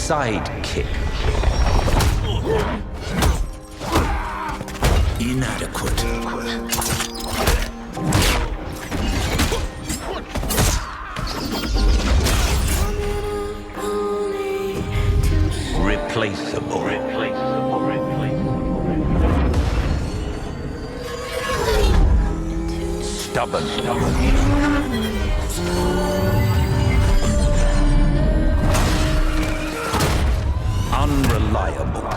sidekick. Inadequate. Replaceable. Stubborn. Unreliable.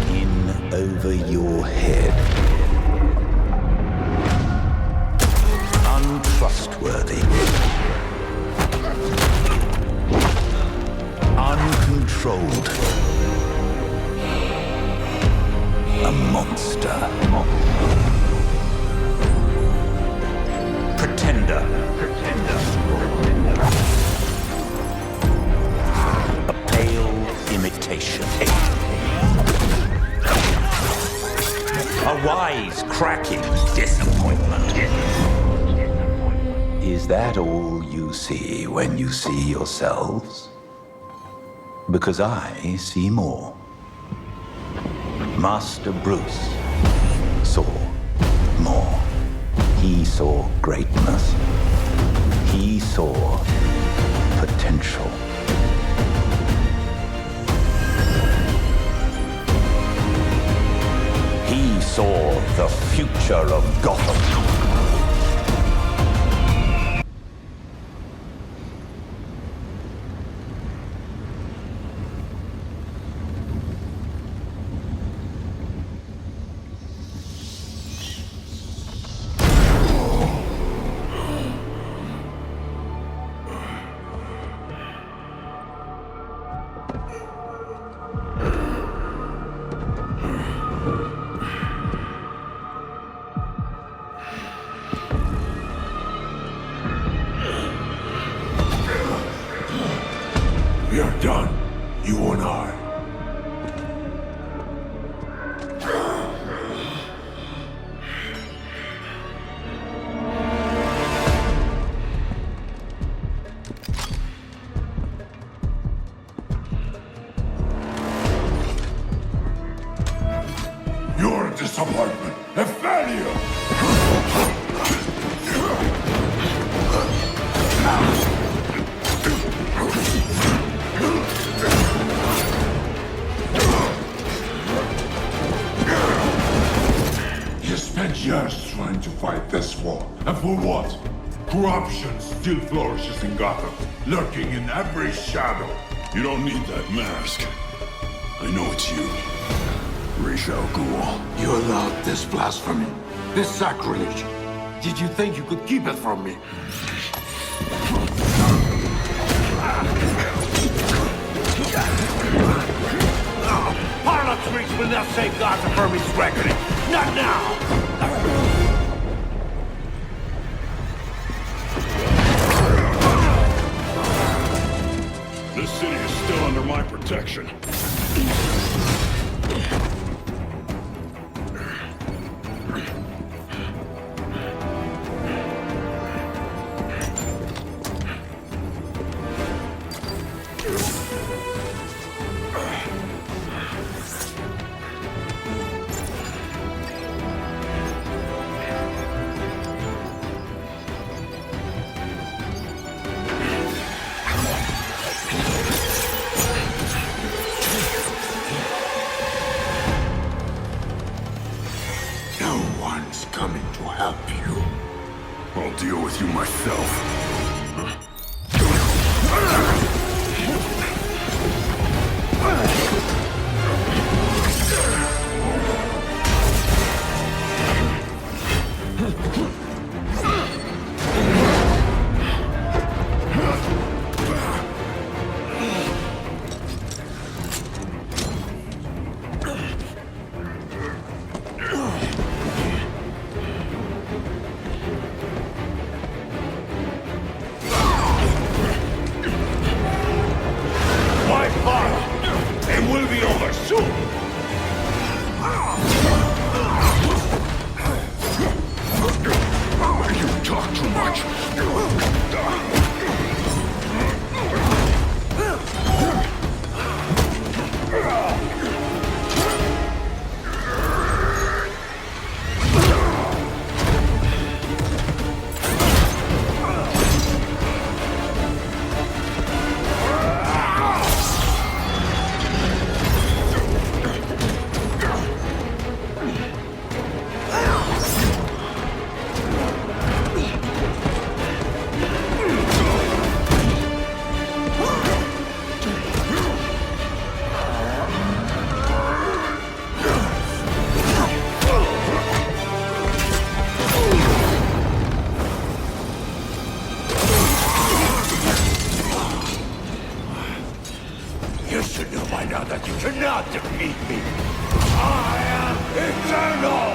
In over your head. Untrustworthy. Uncontrolled. A monster. Pretender. A pale imitation. A wise, cracking disappointment. Is that all you see when you see yourselves? Because I see more. Master Bruce saw more. He saw greatness. He saw potential. He saw the future of Gotham. We're done, you and I. You're a disappointment, a failure! You spent years trying to fight this war, and for what? Corruption still flourishes in Gotham, lurking in every shadow. You don't need that mask. I know it's you. Ra's al Ghul. You allowed this blasphemy, this sacrilege. Did you think you could keep it from me? Harlot's Reach will not save Gotham from his reckoning. Not now! This city is still under my protection. Coming to help you. I'll deal with you myself. now that you cannot defeat me. I am eternal!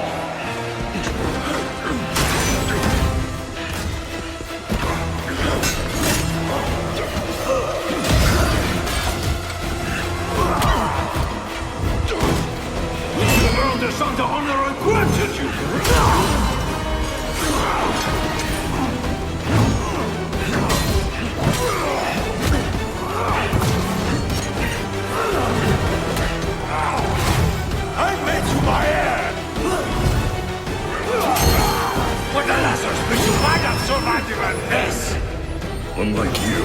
The world is under honor and granted you! I made you my heir! With the lesser speech, you might have survived even this! Unlike you,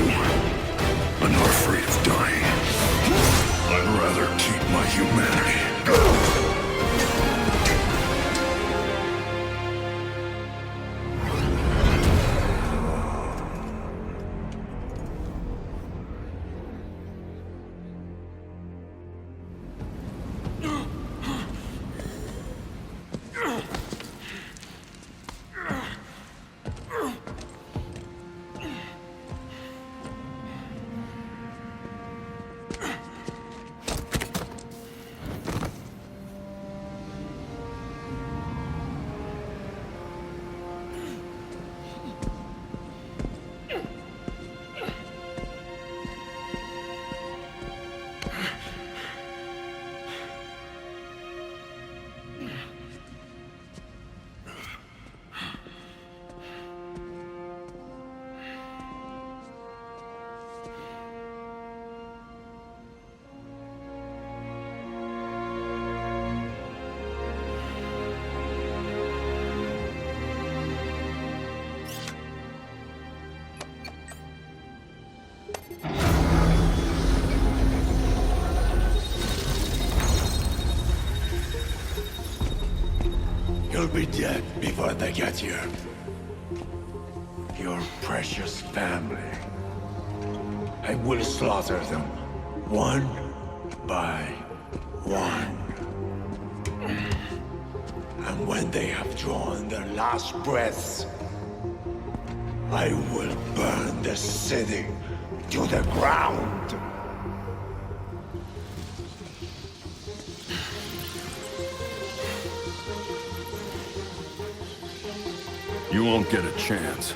I'm not afraid of dying. I'd rather keep my humanity. You'll be dead before they get here. Your precious family. I will slaughter them, one by one. And when they have drawn their last breaths, I will burn the city to the ground. You won't get a chance.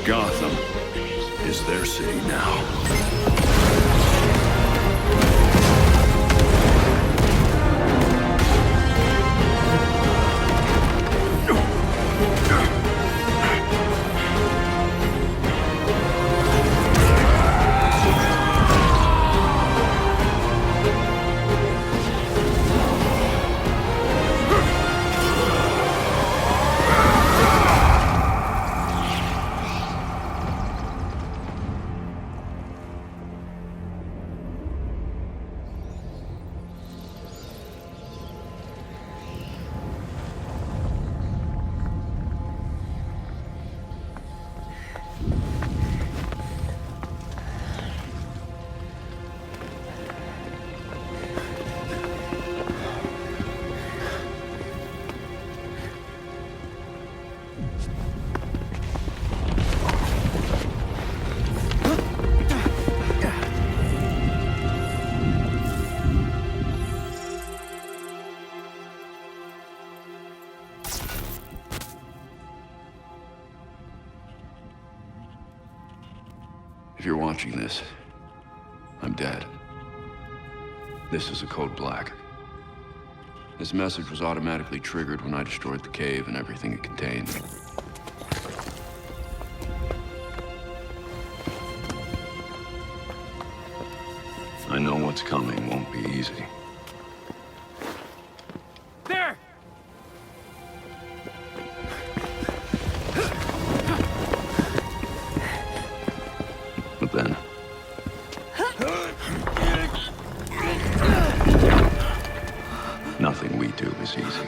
Gotham is their city now. If you're watching this, I'm dead. This is a code black. This message was automatically triggered when I destroyed the cave and everything it contained. I know what's coming won't be easy. There! But then... nothing we do is easy.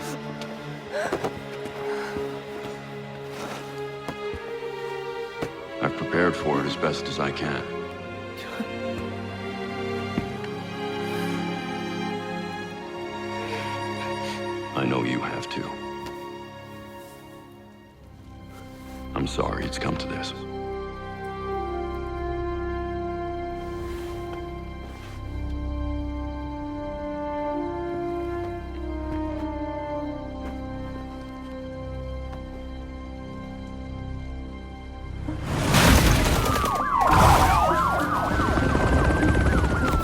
I've prepared for it as best as I can. I know you have too. I'm sorry it's come to this.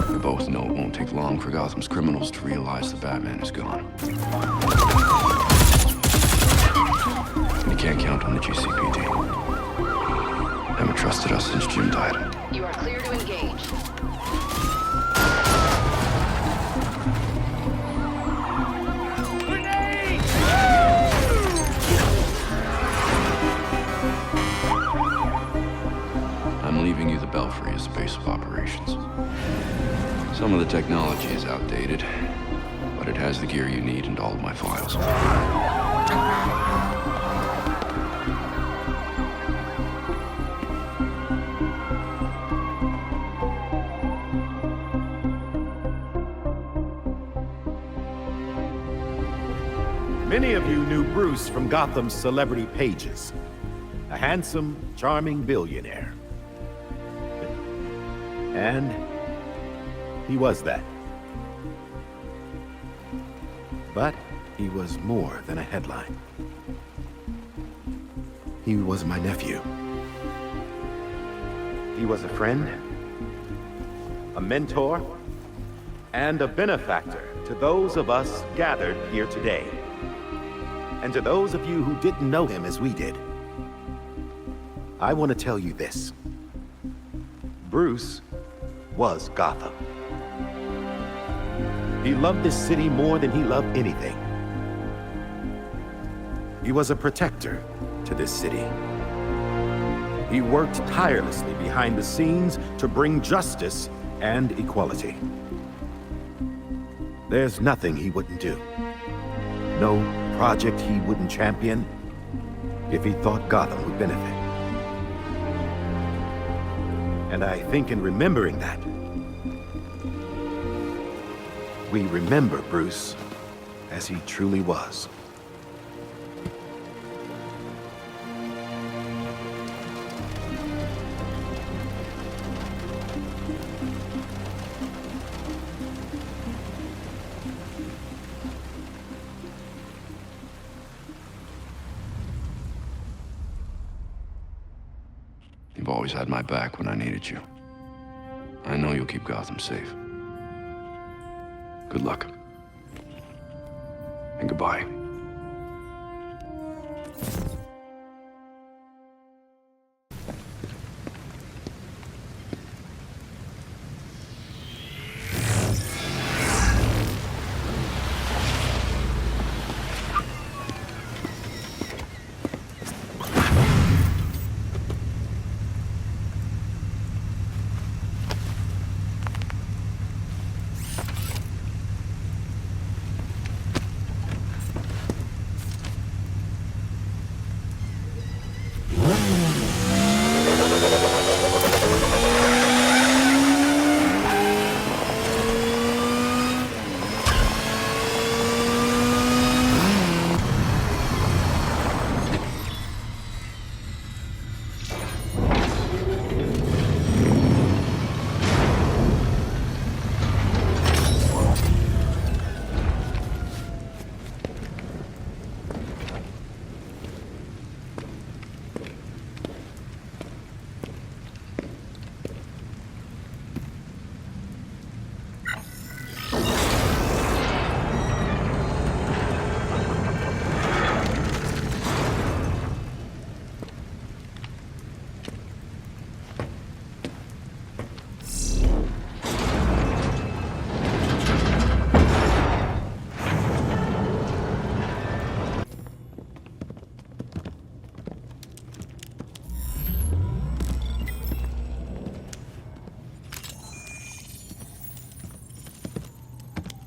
We both know it won't take long for Gotham's criminals to realize the Batman is gone. You can't count on the GCPD. Haven't trusted us since Jim died. You are clear to engage. I'm leaving you the Belfry as base of operations. Some of the technology is outdated, but it has the gear you need and all of my files. Many of you knew Bruce from Gotham's celebrity pages. A handsome, charming billionaire. And he was that. But he was more than a headline. He was my nephew. He was a friend, a mentor, and a benefactor to those of us gathered here today. And to those of you who didn't know him as we did, I want to tell you this. Bruce was Gotham. He loved this city more than he loved anything. He was a protector to this city. He worked tirelessly behind the scenes to bring justice and equality. There's nothing he wouldn't do. No project he wouldn't champion if he thought Gotham would benefit. And I think in remembering that, we remember Bruce as he truly was. You've always had my back when I needed you. I know you'll keep Gotham safe. Good luck. And goodbye.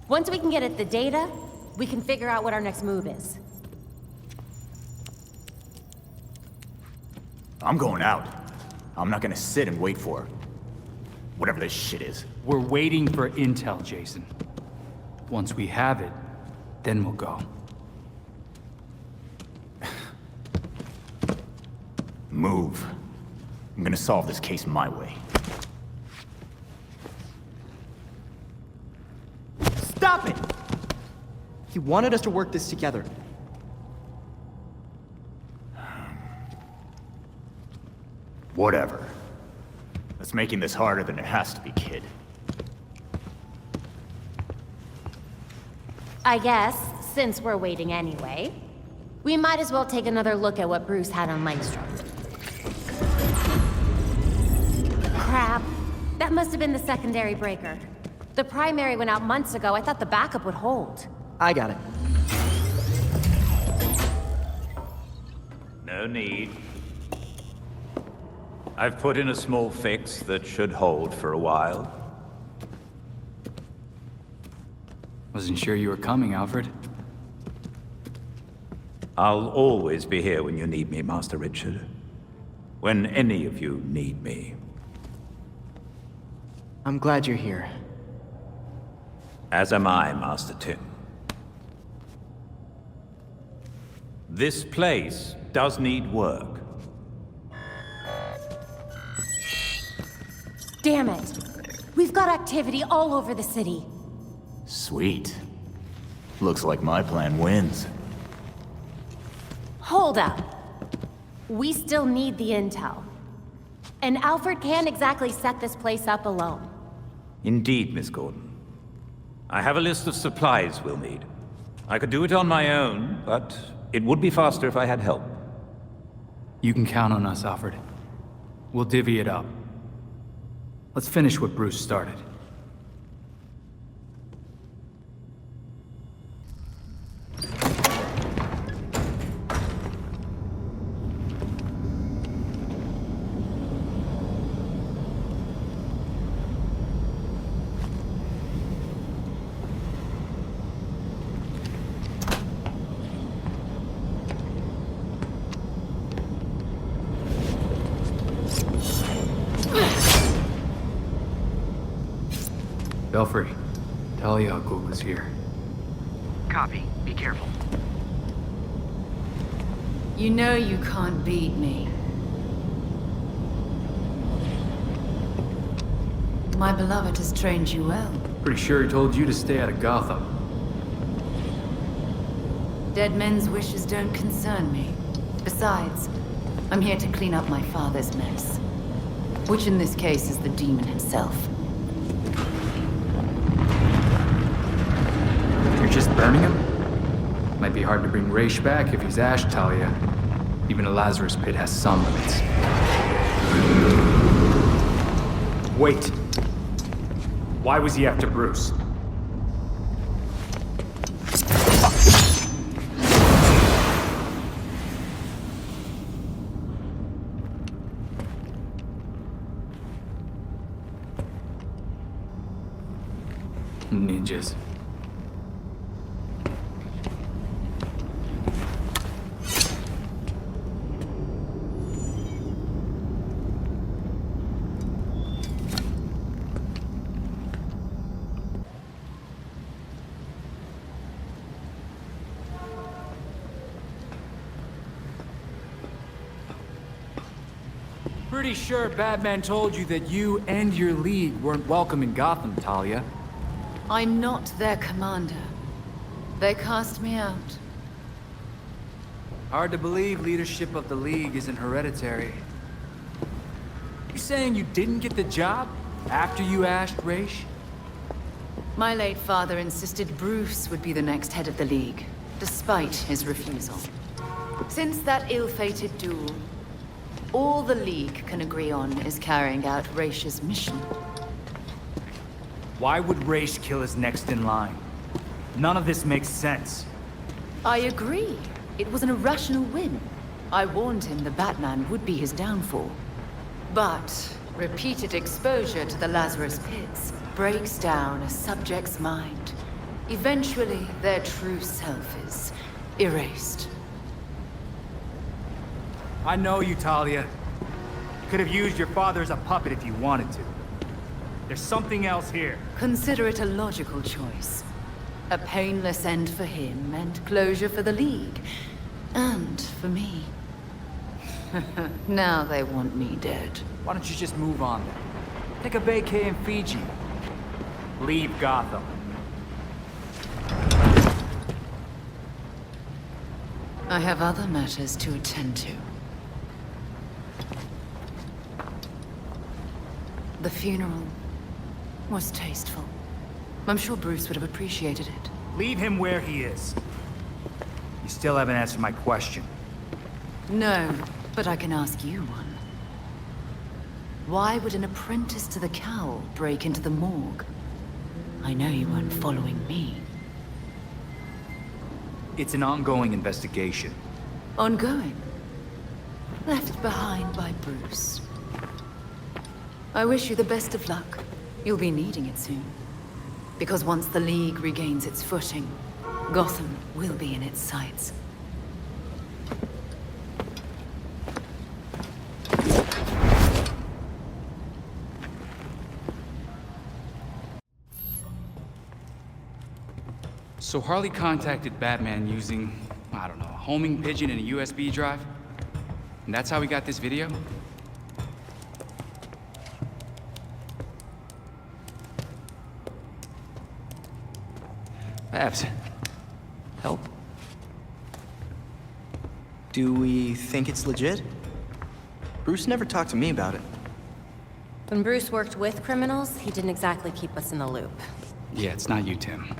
Once we can get at the data, we can figure out what our next move is. I'm going out. I'm not gonna sit and wait for whatever this shit is. We're waiting for intel, Jason. Once we have it, then we'll go. Move. I'm gonna solve this case my way. Stop it! He wanted us to work this together. Whatever. That's making this harder than it has to be, kid. I guess, since we're waiting anyway, we might as well take another look at what Bruce had on Langstrom. Crap. That must have been the secondary breaker. The primary went out months ago. I thought the backup would hold. I got it. No need. I've put in a small fix that should hold for a while. Wasn't sure you were coming, Alfred. I'll always be here when you need me, Master Richard. When any of you need me. I'm glad you're here. As am I, Master Tim. This place does need work. Damn it. We've got activity all over the city. Sweet. Looks like my plan wins. Hold up. We still need the intel. And Alfred can't exactly set this place up alone. Indeed, Miss Gordon. I have a list of supplies we'll need. I could do it on my own, but it would be faster if I had help. You can count on us, Alfred. We'll divvy it up. Let's finish what Bruce started. Belfry, Talia al Ghul is here. Copy. Be careful. You know you can't beat me. My beloved has trained you well. Pretty sure he told you to stay out of Gotham. Dead men's wishes don't concern me. Besides, I'm here to clean up my father's mess. Which in this case is the demon himself. You're just burning him? Might be hard to bring Raish back if he's Ash, Talia. Even a Lazarus pit has some limits. Wait. Why was he after Bruce? Ninjas. Pretty sure Batman told you that you and your league weren't welcome in Gotham, Talia. I'm not their commander. They cast me out. Hard to believe leadership of the League isn't hereditary. You saying you didn't get the job after you ashed Raish? My late father insisted Bruce would be the next head of the League, despite his refusal. Since that ill-fated duel, all the League can agree on is carrying out Raish's mission. Why would Raish kill his next in line? None of this makes sense. I agree. It was an irrational whim. I warned him the Batman would be his downfall. But repeated exposure to the Lazarus pits breaks down a subject's mind. Eventually, their true self is erased. I know you, Talia. You could have used your father as a puppet if you wanted to. There's something else here. Consider it a logical choice. A painless end for him, and closure for the League. And for me. Now they want me dead. Why don't you just move on then? Take a vacay in Fiji. Leave Gotham. I have other matters to attend to. The funeral was tasteful. I'm sure Bruce would have appreciated it. Leave him where he is. You still haven't answered my question. No, but I can ask you one. Why would an apprentice to the cowl break into the morgue? I know you weren't following me. It's an ongoing investigation. Ongoing. Left behind by Bruce. I wish you the best of luck. You'll be needing it soon. Because once the League regains its footing, Gotham will be in its sights. So Harley contacted Batman using, I don't know, a homing pigeon and a USB drive? And that's how we got this video? Babs, help? Do we think it's legit? Bruce never talked to me about it. When Bruce worked with criminals, he didn't exactly keep us in the loop. Yeah, it's not you, Tim.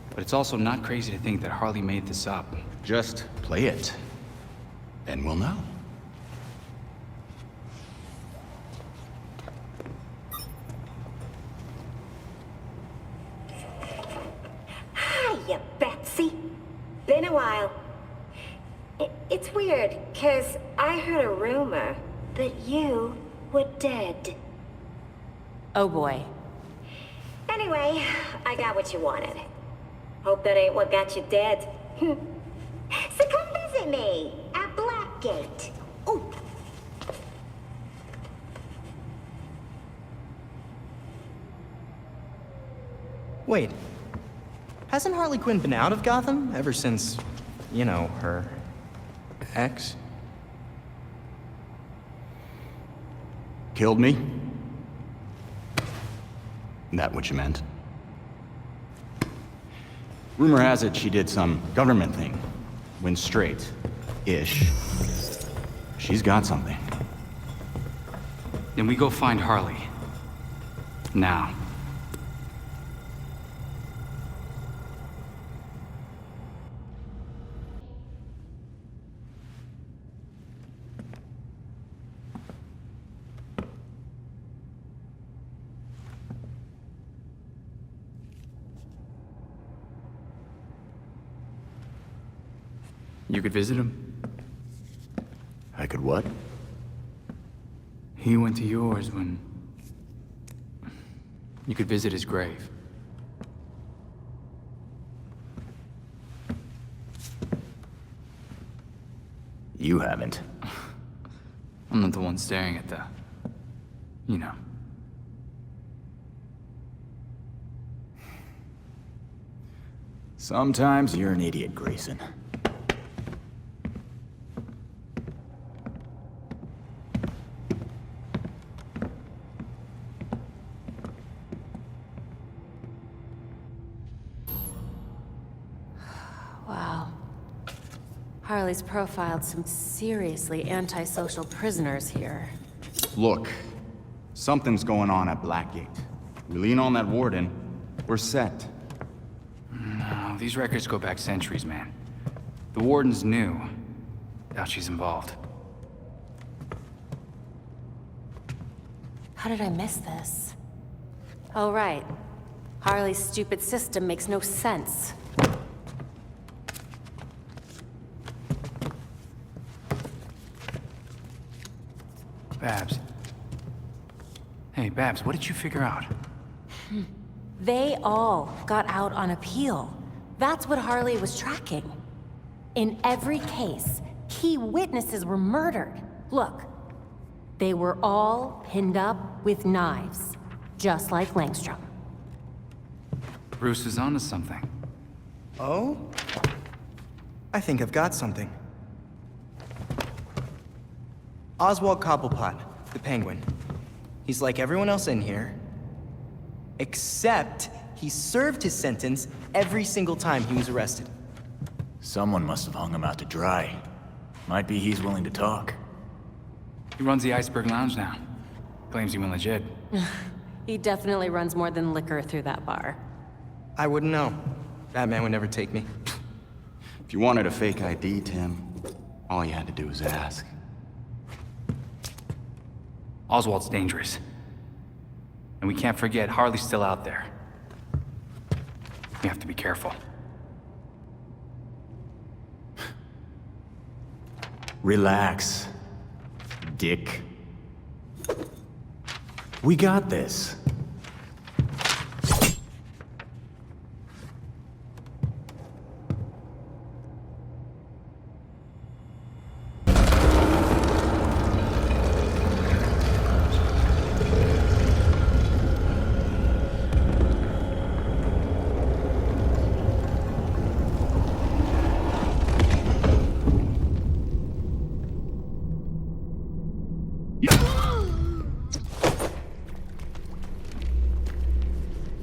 But it's also not crazy to think that Harley made this up. Just play it, and we'll know. Hiya, Betsy. Been a while. It's weird, 'cause I heard a rumor that you were dead. Oh boy. Anyway, I got what you wanted. Hope that ain't what got you dead. So come visit me at Blackgate. Ooh. Wait. Hasn't Harley Quinn been out of Gotham ever since, you know, her ex? Killed me? That what you meant? Rumor has it she did some government thing. Went straight-ish. She's got something. Then we go find Harley. Now. You could visit him? I could what? He went to yours when... You could visit his grave. You haven't. I'm not the one staring at the... you know. Sometimes you're an idiot, Grayson. Wow. Harley's profiled some seriously antisocial prisoners here. Look, something's going on at Blackgate. We lean on that warden, we're set. No, these records go back centuries, man. The warden's new. Doubt she's involved. How did I miss this? Oh, right. Harley's stupid system makes no sense. Babs. Hey, Babs, what did you figure out? They all got out on appeal. That's what Harley was tracking. In every case, key witnesses were murdered. Look, they were all pinned up with knives, just like Langstrom. Bruce is onto something. Oh? I think I've got something. Oswald Cobblepot, the Penguin. He's like everyone else in here, except he served his sentence every single time he was arrested. Someone must have hung him out to dry. Might be he's willing to talk. He runs the Iceberg Lounge now. Claims he went legit. He definitely runs more than liquor through that bar. I wouldn't know. Batman would never take me. If you wanted a fake ID, Tim, all you had to do was ask. Oswald's dangerous. And we can't forget Harley's still out there. We have to be careful. Relax, Dick. We got this.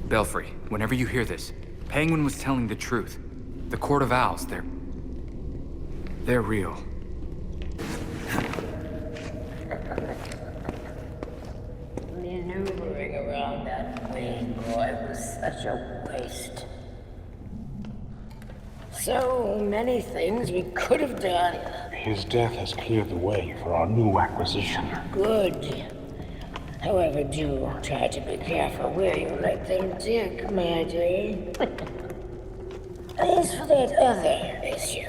Belfry, whenever you hear this, Penguin was telling the truth. The Court of Owls, they're real. Maneuvering around that wing, boy, was such a waste. So many things we could have done. His death has cleared the way for our new acquisition. Good. However, do try to be careful where you let them dig, my dear. As for that other issue,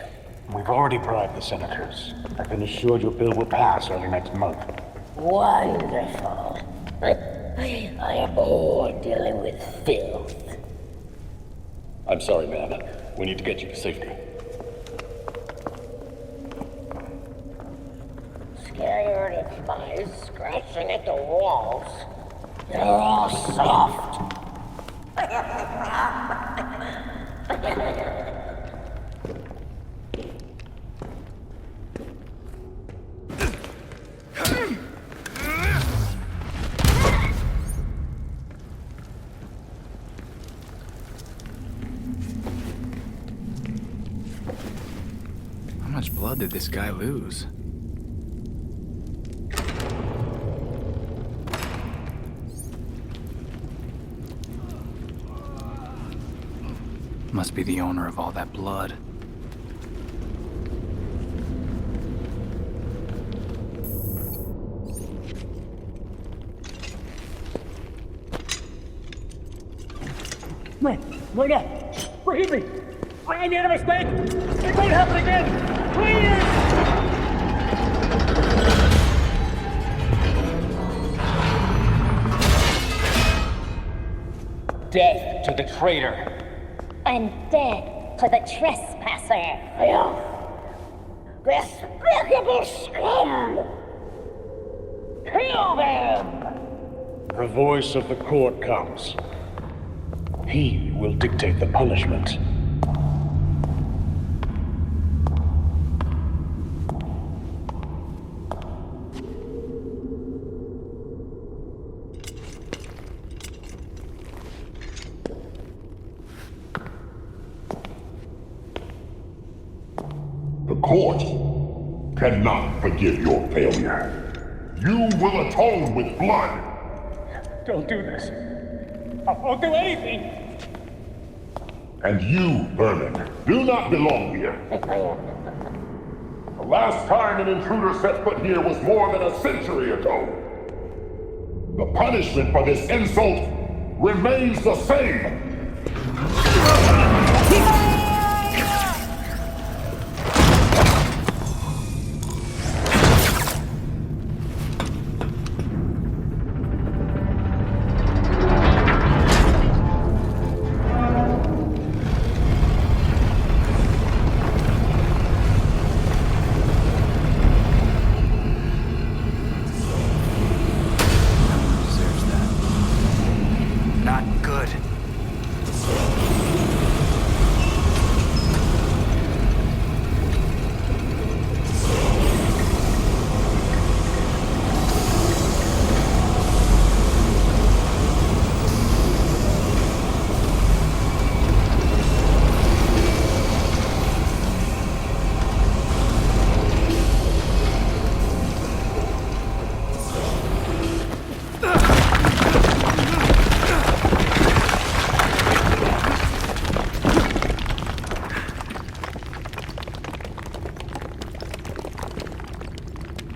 We've already bribed the senators. I've been assured your bill will pass early next month. wonderful. I abhor dealing with filth. I'm sorry, man. We need to get you to safety. Scared of mice scratching at the walls. They're all soft. How much blood did this guy lose? Must be the owner of all that blood. Wait up! Forgive me! I made a mistake! It won't happen again! Please! Death to the traitor! And death to the trespasser. Despicable scum! Kill them! The voice of the court comes. He will dictate the punishment. The court cannot forgive your failure. You will atone with blood. Don't do this. I won't do anything! And you, Vermin, do not belong here. The last time an intruder set foot here was more than a century ago. The punishment for this insult remains the same.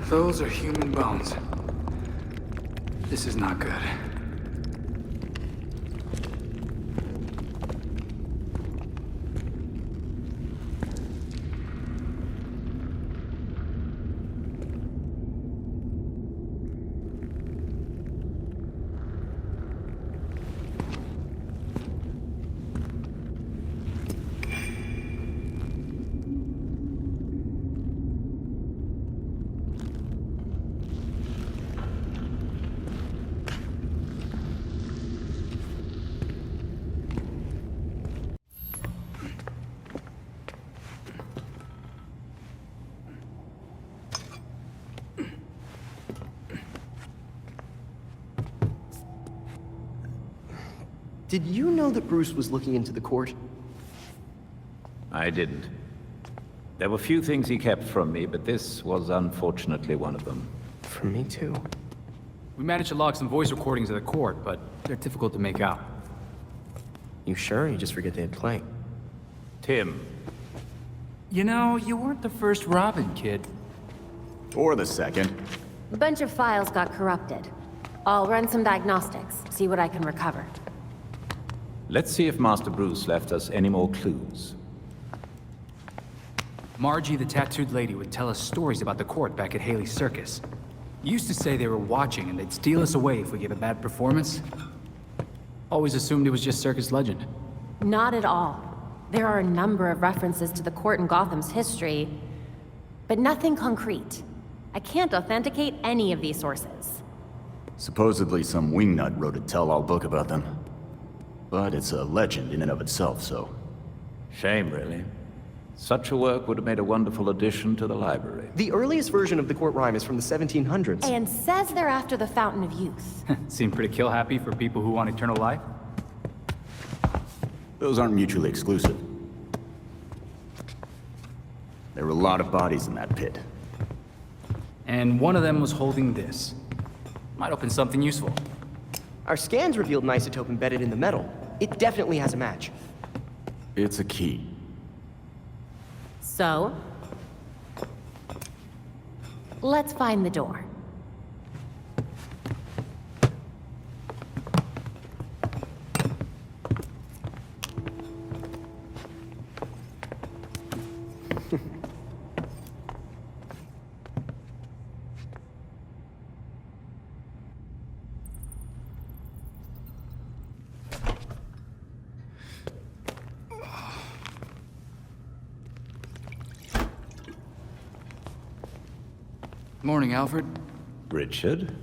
Those are human bones. This is not good. Did you know that Bruce was looking into the court? I didn't. There were few things he kept from me, but this was unfortunately one of them. From me too. We managed to log some voice recordings of the court, but they're difficult to make out. You sure? You just forget they had playing. Tim. You know, you weren't the first Robin, kid. Or the second. A bunch of files got corrupted. I'll run some diagnostics, see what I can recover. Let's see if Master Bruce left us any more clues. Margie, the tattooed lady, would tell us stories about the court back at Haley's Circus. Used to say they were watching and they'd steal us away if we gave a bad performance. Always assumed it was just circus legend. Not at all. There are a number of references to the court in Gotham's history, but nothing concrete. I can't authenticate any of these sources. Supposedly some wingnut wrote a tell-all book about them. But it's a legend in and of itself, so... Shame, really. Such a work would have made a wonderful addition to the library. The earliest version of the court rhyme is from the 1700s. And says they're after the Fountain of Youth. Seem pretty kill-happy for people who want eternal life? Those aren't mutually exclusive. There were a lot of bodies in that pit. And one of them was holding this. Might open something useful. Our scans revealed an isotope embedded in the metal. It definitely has a match. It's a key. So? Let's find the door. Morning, Alfred. Richard?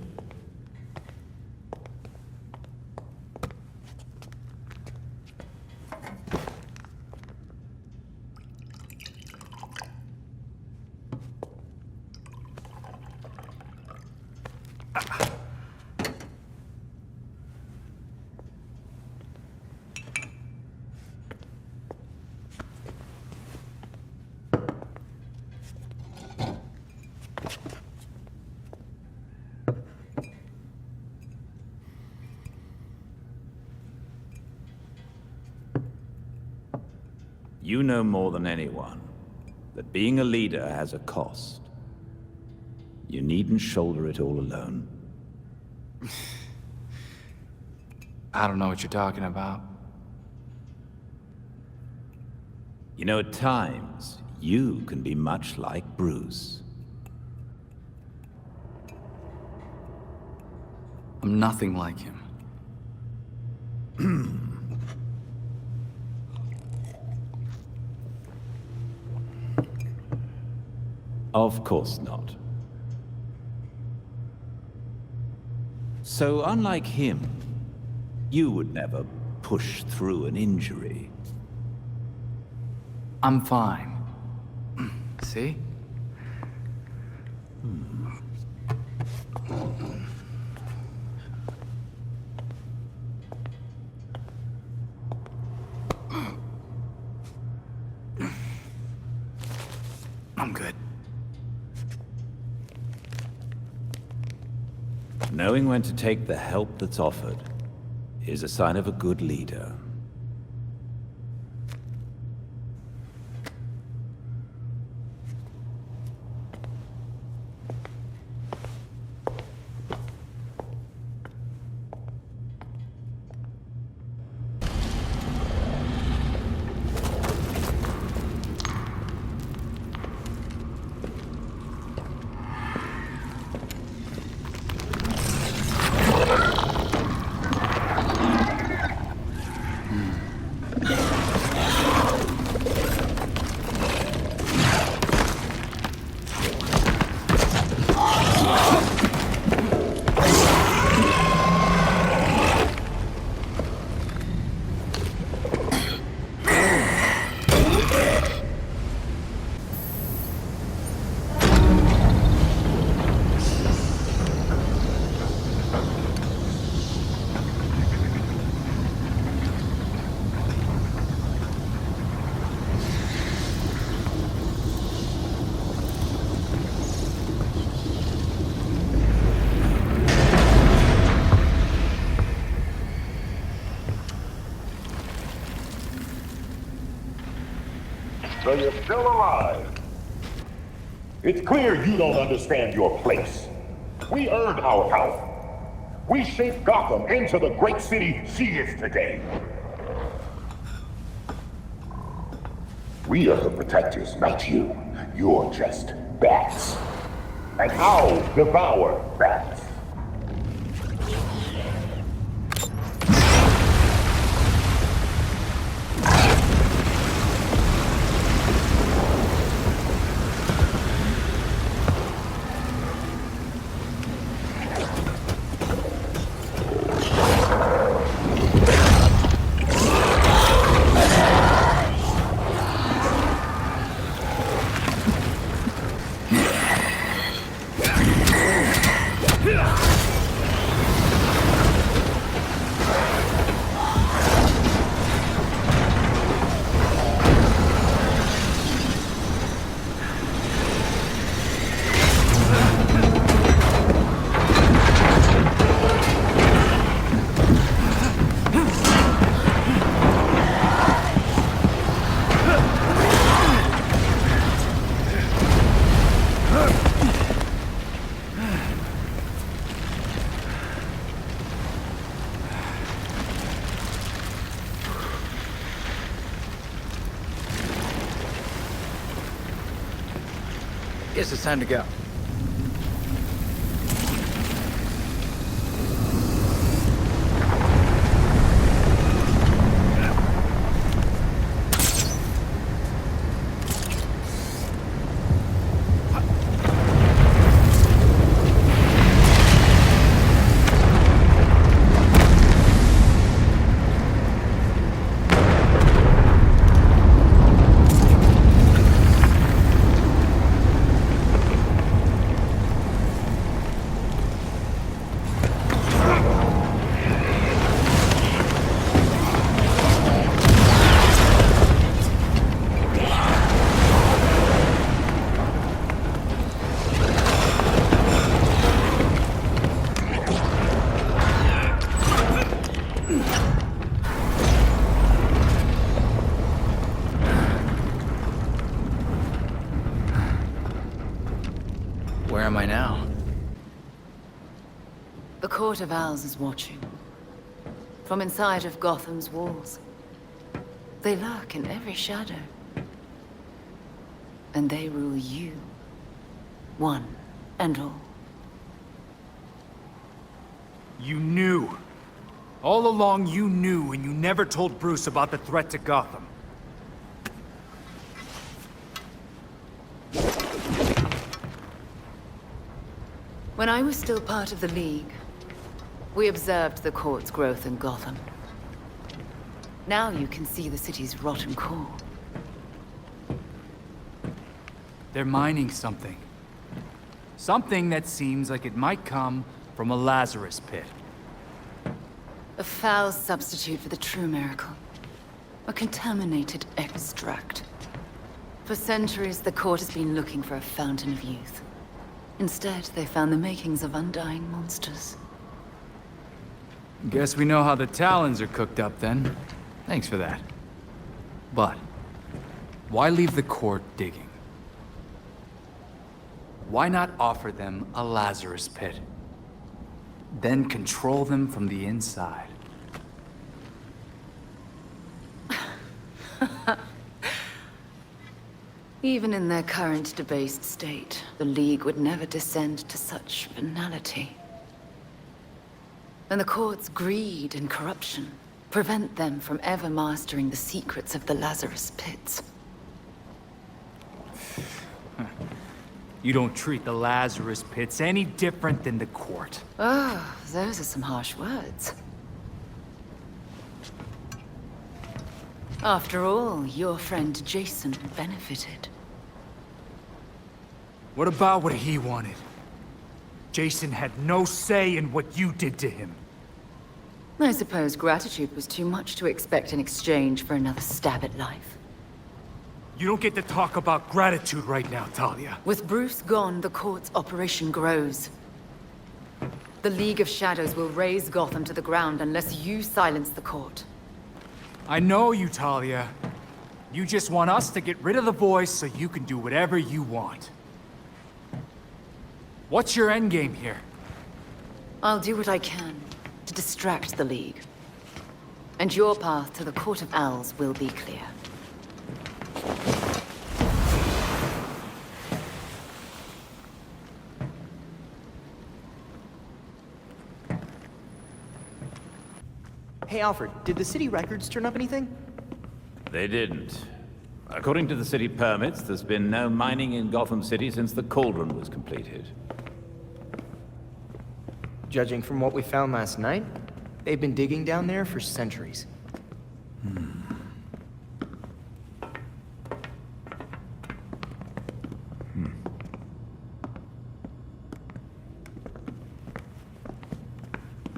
You know more than anyone that being a leader has a cost. You needn't shoulder it all alone. I don't know what you're talking about. You know, at times, you can be much like Bruce. I'm nothing like him. Of course not. So, unlike him, you would never push through an injury. I'm fine. See? I'm good. Knowing when to take the help that's offered is a sign of a good leader. It's clear you don't understand your place. We earned our power. We shaped Gotham into the great city she is today. We are the protectors, not you. You're just bats. And I'll devour bats. Guess it's time to go. Where am I now? The Court of Owls is watching. From inside of Gotham's walls. They lurk in every shadow. And they rule you. One and all. You knew. All along you knew, and you never told Bruce about the threat to Gotham. When I was still part of the League, we observed the Court's growth in Gotham. Now you can see the city's rotten core. They're mining something. Something that seems like it might come from a Lazarus pit. A foul substitute for the true miracle. A contaminated extract. For centuries, the Court has been looking for a fountain of youth. Instead, they found the makings of undying monsters. Guess we know how the Talons are cooked up then. Thanks for that. But, why leave the Court digging? Why not offer them a Lazarus pit? Then control them from the inside. Even in their current debased state, the League would never descend to such venality. And the Court's greed and corruption prevent them from ever mastering the secrets of the Lazarus Pits. You don't treat the Lazarus Pits any different than the Court. Oh, those are some harsh words. After all, your friend Jason benefited. What about what he wanted? Jason had no say in what you did to him. I suppose gratitude was too much to expect in exchange for another stab at life. You don't get to talk about gratitude right now, Talia. With Bruce gone, the Court's operation grows. The League of Shadows will raze Gotham to the ground unless you silence the Court. I know you, Talia. You just want us to get rid of the voice so you can do whatever you want. What's your endgame here? I'll do what I can to distract the League. And your path to the Court of Owls will be clear. Hey, Alfred, did the city records turn up anything? They didn't. According to the city permits, there's been no mining in Gotham City since the Cauldron was completed. Judging from what we found last night, they've been digging down there for centuries.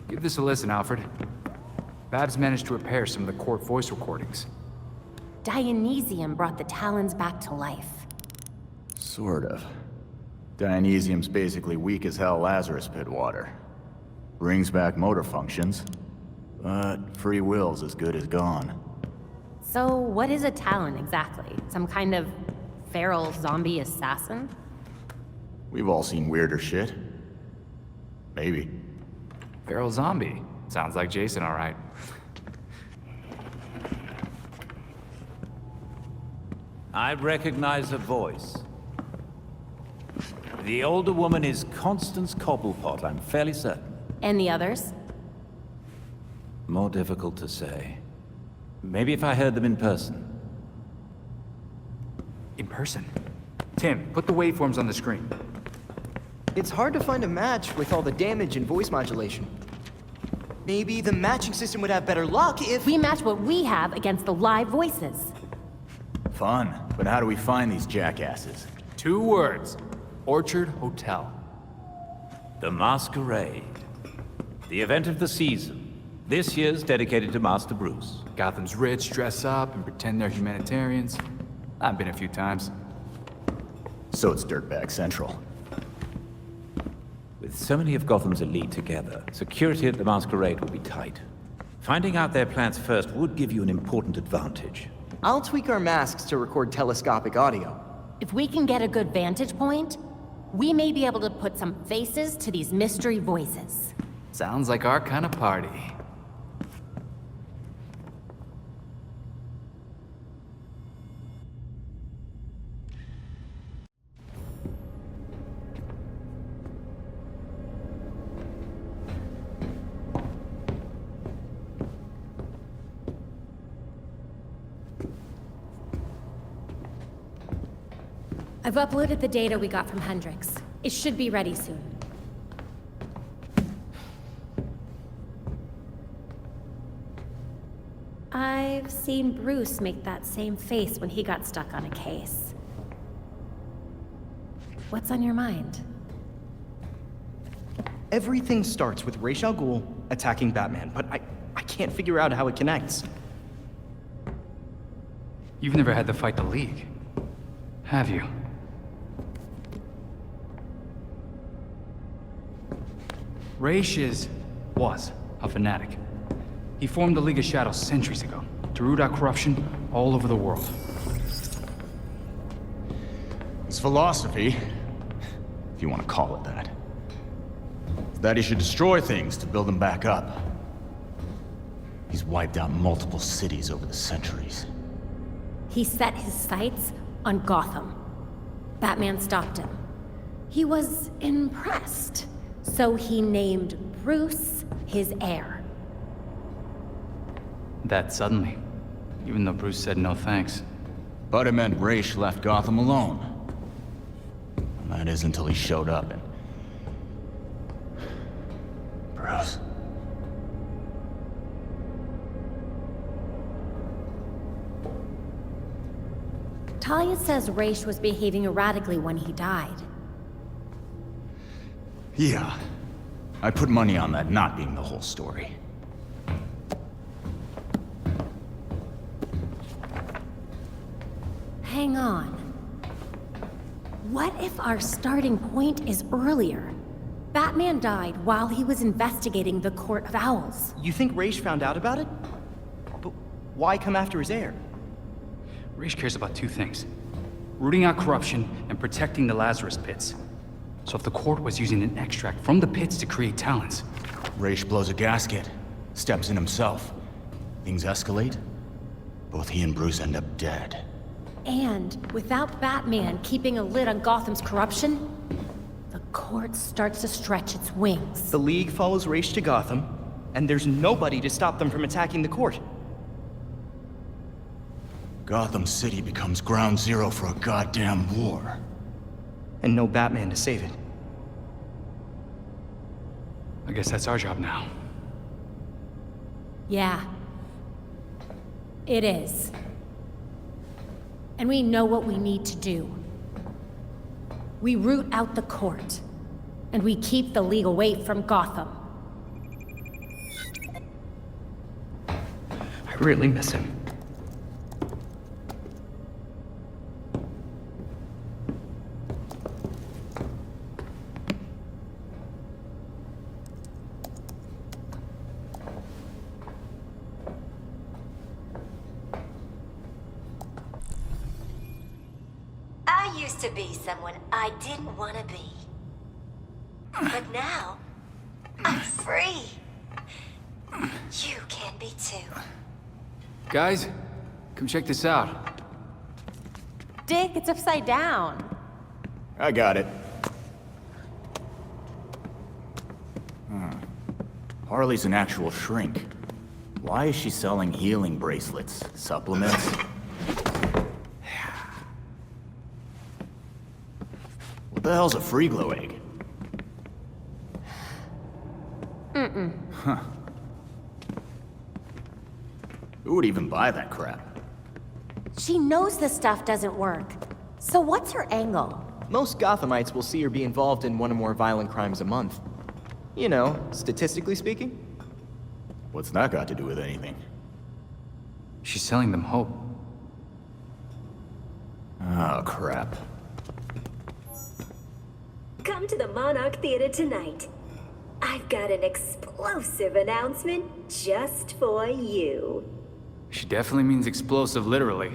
Give this a listen, Alfred. Babs managed to repair some of the court voice recordings. Dionysium brought the Talons back to life. Sort of. Dionysium's basically weak as hell Lazarus Pit water. Brings back motor functions, but free will's as good as gone. So what is a Talon exactly? Some kind of feral zombie assassin? We've all seen weirder shit. Maybe. Feral zombie. Sounds like Jason, all right. I recognize a voice. The older woman is Constance Cobblepot, I'm fairly certain. And the others? More difficult to say. Maybe if I heard them in person. In person? Tim, put the waveforms on the screen. It's hard to find a match with all the damage and voice modulation. Maybe the matching system would have better luck if... We match what we have against the live voices. Fun, but how do we find these jackasses? 2 words. Orchard Hotel. The Masquerade. The event of the season. This year's dedicated to Master Bruce. Gotham's rich dress up and pretend they're humanitarians. I've been a few times. So it's Dirtbag Central. With so many of Gotham's elite together, security at the Masquerade will be tight. Finding out their plans first would give you an important advantage. I'll tweak our masks to record telescopic audio. If we can get a good vantage point, we may be able to put some faces to these mystery voices. Sounds like our kind of party. I've uploaded the data we got from Hendrix. It should be ready soon. I've seen Bruce make that same face when he got stuck on a case. What's on your mind? Everything starts with Ra's al Ghul attacking Batman, but I can't figure out how it connects. You've never had to fight the League, have you? Ra's was a fanatic. He formed the League of Shadows centuries ago to root out corruption all over the world. His philosophy, if you want to call it that, is that he should destroy things to build them back up. He's wiped out multiple cities over the centuries. He set his sights on Gotham. Batman stopped him. He was impressed, so he named Bruce his heir. That suddenly, even though Bruce said no thanks. But it meant Ra's left Gotham alone. And that is until he showed up and... Bruce. Talia says Ra's was behaving erratically when he died. Yeah. I put money on that not being the whole story. Hang on. What if our starting point is earlier? Batman died while he was investigating the Court of Owls. You think Ra's found out about it? But why come after his heir? Ra's cares about 2 things. Rooting out corruption and protecting the Lazarus Pits. So if the court was using an extract from the pits to create talents... Raish blows a gasket, steps in himself. Things escalate. Both he and Bruce end up dead. And without Batman keeping a lid on Gotham's corruption, the court starts to stretch its wings. The League follows Raish to Gotham, and there's nobody to stop them from attacking the court. Gotham City becomes ground zero for a goddamn war. And no Batman to save it. I guess that's our job now. Yeah. It is. And we know what we need to do. We root out the court, and we keep the League away from Gotham. I really miss him. I used to be someone I didn't want to be. But now, I'm free. You can be too. Guys, come check this out. Dick, it's upside down. I got it. Harley's an actual shrink. Why is she selling healing bracelets? Supplements? What the hell's a free glow egg? Mm-mm. Huh. Who would even buy that crap? She knows this stuff doesn't work. So what's her angle? Most Gothamites will see her be involved in one or more violent crimes a month. You know, statistically speaking. What's that got to do with anything? She's selling them hope. Oh, crap. Come to the Monarch Theater tonight. I've got an explosive announcement just for you. She definitely means explosive, literally.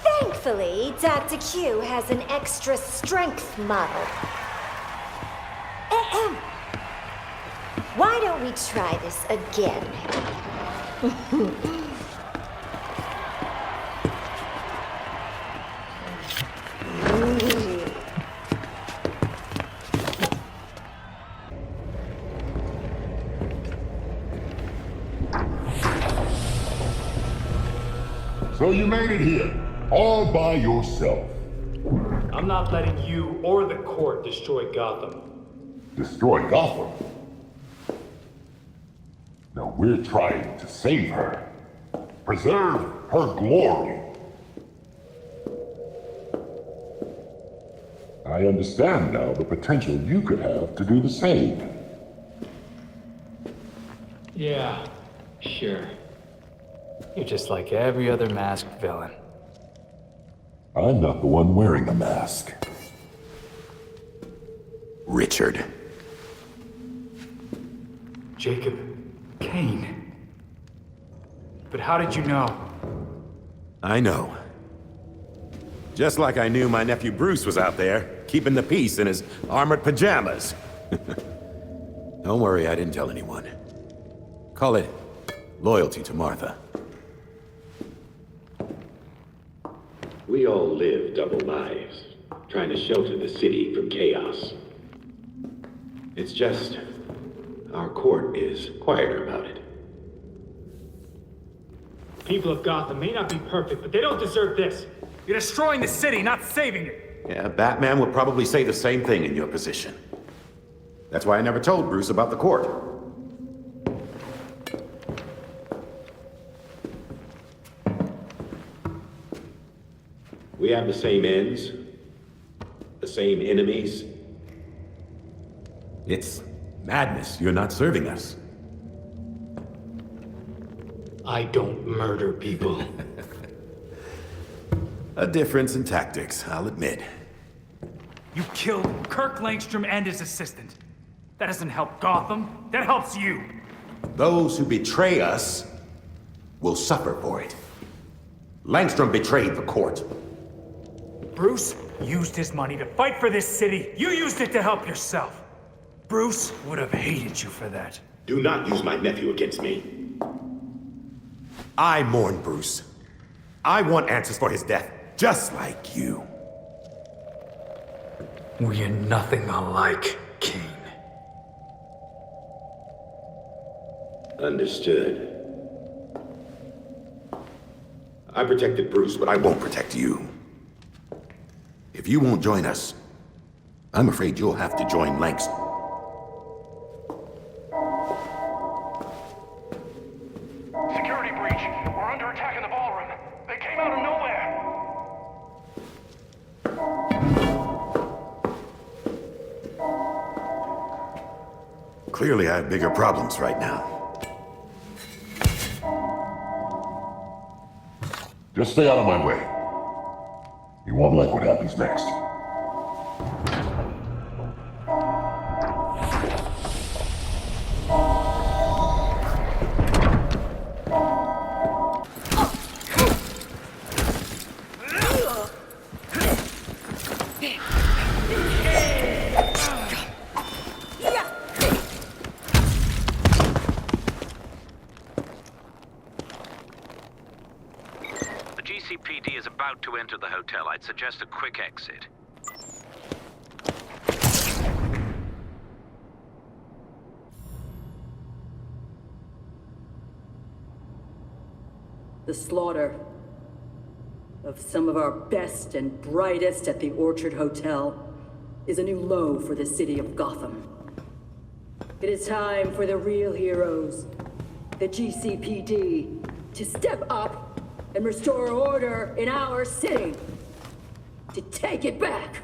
Thankfully, Dr. Q has an extra strength model. Ahem. Why don't we try this again? So you made it here, all by yourself. I'm not letting you or the court destroy Gotham. Destroy Gotham? No, we're trying to save her. Preserve her glory. I understand now the potential you could have to do the same. Yeah, sure. You're just like every other masked villain. I'm not the one wearing a mask. Richard. Jacob Kane. But how did you know? I know. Just like I knew my nephew Bruce was out there, keeping the peace in his armored pajamas. Don't worry, I didn't tell anyone. Call it loyalty to Martha. We all live double lives, trying to shelter the city from chaos. It's just, our court is quieter about it. People of Gotham may not be perfect, but they don't deserve this. You're destroying the city, not saving it. Yeah, Batman would probably say the same thing in your position. That's why I never told Bruce about the court. We have the same ends, the same enemies. It's madness. You're not serving us. I don't murder people. A difference in tactics, I'll admit. You killed Kirk Langstrom and his assistant. That doesn't help Gotham. That helps you. Those who betray us will suffer for it. Langstrom betrayed the court. Bruce used his money to fight for this city. You used it to help yourself. Bruce would have hated you for that. Do not use my nephew against me. I mourn Bruce. I want answers for his death, just like you. We are nothing alike, Kane. Understood. I protected Bruce, but I won't protect you. If you won't join us, I'm afraid you'll have to join Langstrom. Security breach. We're under attack in the ballroom. They came out of nowhere. Clearly, I have bigger problems right now. Just stay out of my way. You won't like what happens next. The GCPD is about to enter the hotel. I'd suggest a quick exit. The slaughter of some of our best and brightest at the Orchard Hotel is a new low for the city of Gotham. It is time for the real heroes, the GCPD, to step up and restore order in our city. To take it back.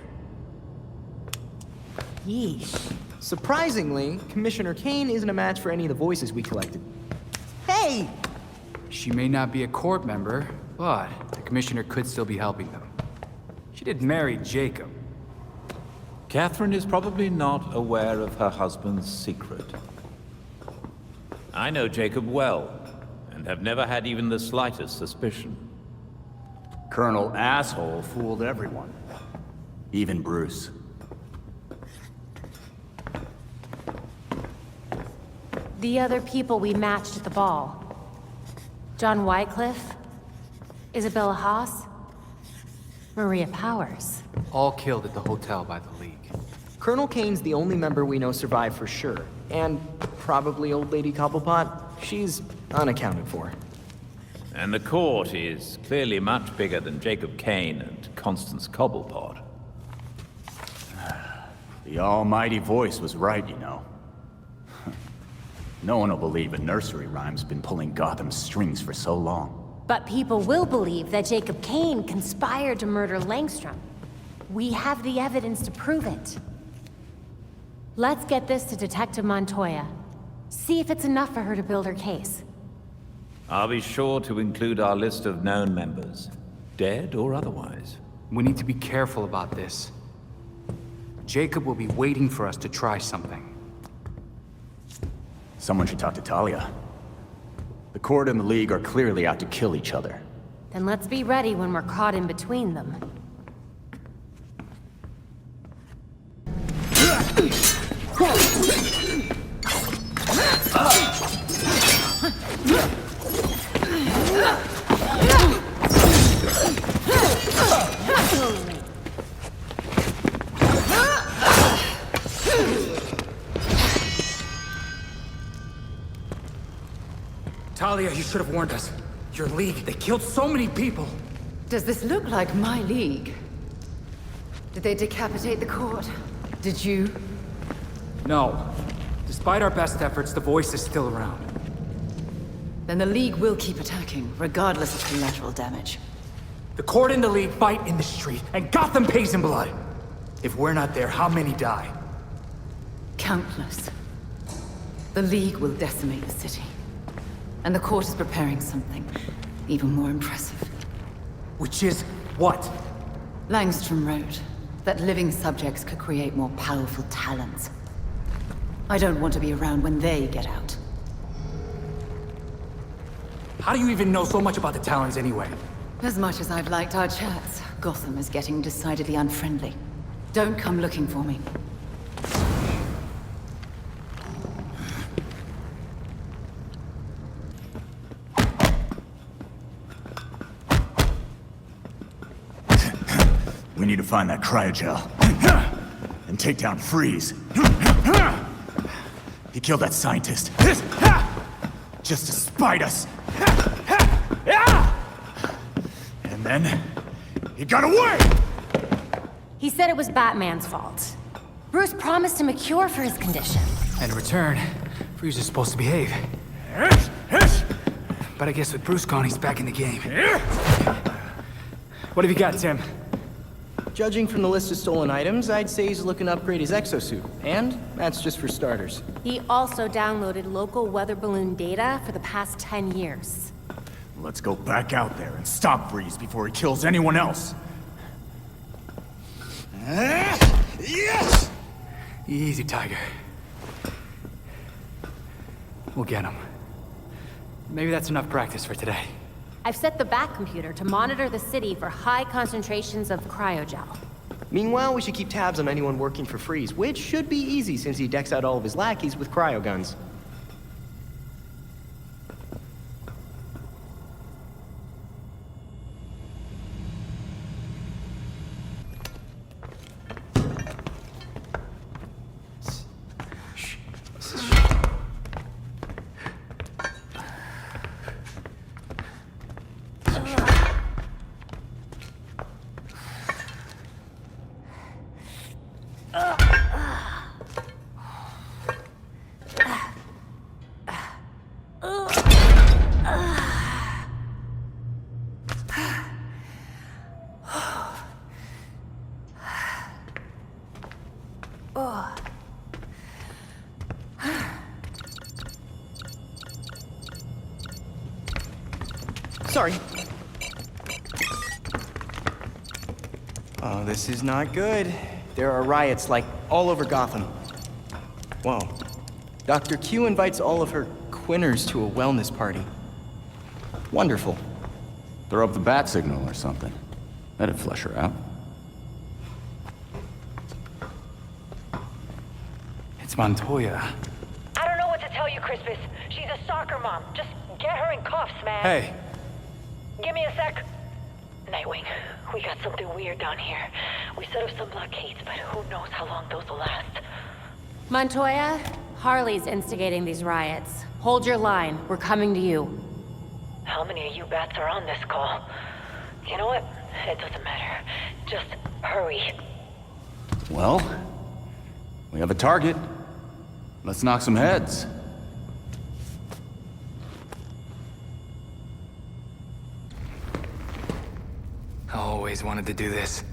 Yeesh. Surprisingly, Commissioner Kane isn't a match for any of the voices we collected. Hey! She may not be a court member, but the commissioner could still be helping them. She did marry Jacob. Catherine is probably not aware of her husband's secret. I know Jacob well, and have never had even the slightest suspicion. Colonel Asshole fooled everyone. Even Bruce. The other people we matched at the ball. John Wycliffe, Isabella Haas, Maria Powers. All killed at the hotel by the League. Colonel Kane's the only member we know survived for sure. And probably Old Lady Cobblepot. She's unaccounted for. And the court is clearly much bigger than Jacob Kane and Constance Cobblepot. The almighty voice was right, you know. No one will believe a nursery rhyme's been pulling Gotham's strings for so long. But people will believe that Jacob Kane conspired to murder Langstrom. We have the evidence to prove it. Let's get this to Detective Montoya. See if it's enough for her to build her case. I'll be sure to include our list of known members, dead or otherwise. We need to be careful about this. Jacob will be waiting for us to try something. Someone should talk to Talia. The court and the League are clearly out to kill each other. Then let's be ready when we're caught in between them. Talia, you should have warned us. Your League, they killed so many people. Does this look like my League? Did they decapitate the court? Did you? No. Despite our best efforts, the voice is still around. Then the League will keep attacking, regardless of collateral damage. The court and the League fight in the street, and Gotham pays in blood. If we're not there, how many die? Countless. The League will decimate the city. And the court is preparing something even more impressive. Which is what? Langstrom wrote that living subjects could create more powerful talents. I don't want to be around when they get out. How do you even know so much about the Talons anyway? As much as I've liked our chats, Gotham is getting decidedly unfriendly. Don't come looking for me. We need to find that cryogel. And take down Freeze. He killed that scientist. Just to spite us. And then... he got away! He said it was Batman's fault. Bruce promised him a cure for his condition. And in return, Freeze is supposed to behave. But I guess with Bruce gone, he's back in the game. What have you got, Tim? Judging from the list of stolen items, I'd say he's looking to upgrade his exosuit. And that's just for starters. He also downloaded local weather balloon data for the past 10 years. Let's go back out there and stop Freeze before he kills anyone else. Yes! Easy, Tiger. We'll get him. Maybe that's enough practice for today. I've set the Bat computer to monitor the city for high concentrations of cryogel. Meanwhile, we should keep tabs on anyone working for Freeze, which should be easy since he decks out all of his lackeys with cryo guns. Sorry. Oh, this is not good. There are riots, like, all over Gotham. Whoa. Dr. Q invites all of her Quinners to a wellness party. Wonderful. Throw up the bat signal or something. That'd flush her out. It's Montoya. I don't know what to tell you, Crispus. She's a soccer mom. Just get her in cuffs, man. Hey. Give me a sec. Nightwing, we got something weird down here. We set up some blockades, but who knows how long those will last. Montoya, Harley's instigating these riots. Hold your line. We're coming to you. How many of you bats are on this call? You know what? It doesn't matter. Just hurry. Well, we have a target. Let's knock some heads. I always wanted to do this.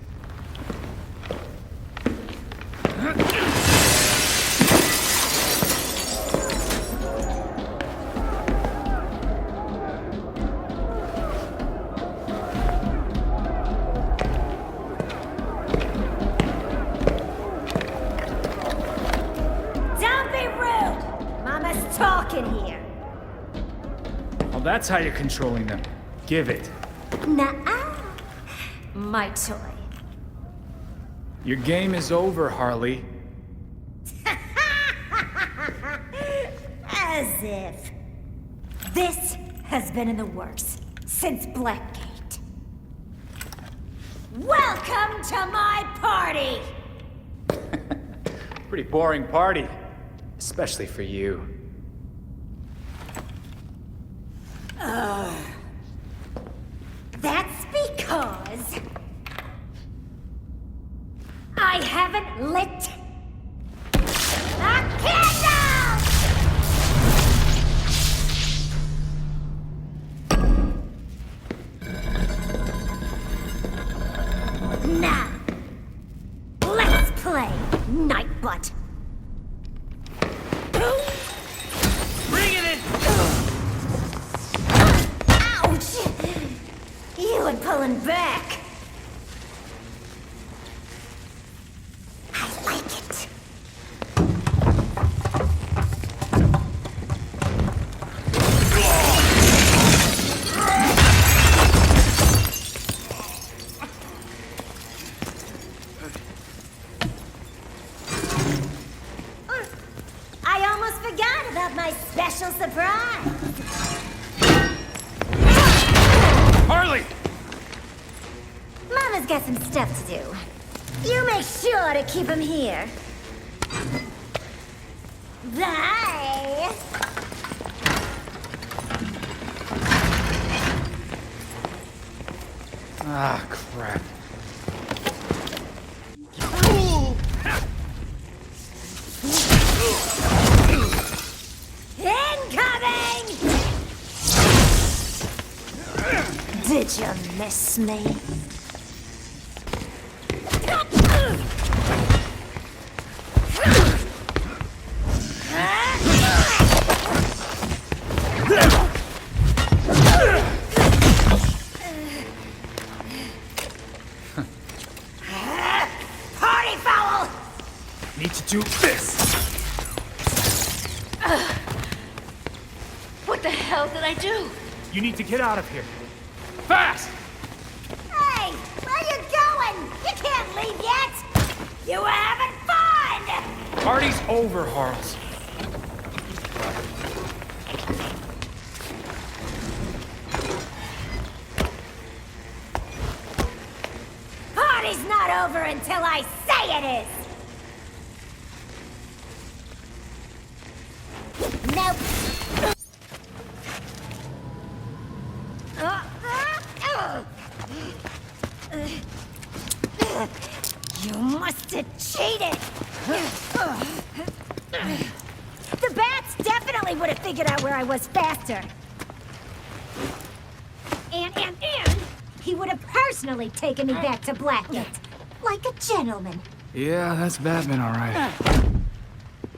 Don't be rude! Mama's talking here. Well, that's how you're controlling them. Give it. Nuh-uh. My toy. Your game is over, Harley. As if. This has been in the works since Blackgate. Welcome to my party! Pretty boring party. Especially for you. That's because I haven't lit a candle! Now, let's play Nightbutt. Bring it in! Ouch! You and pulling back. I like it. forgot about my special surprise. Harley! Mama's got some stuff to do. You make sure to keep him here. Bye! Ah, crap. Incoming! Did you miss me? Party foul! Need to do this! What the hell did I do? You need to get out of here. Fast! Hey, where you going? You can't leave yet! You were having fun! Party's over, Harles. Party's not over until I say it is! Nope. You must have cheated! The bats definitely would have figured out where I was faster. And he would have personally taken me back to Blackgate. Like a gentleman. Yeah, that's Batman, all right.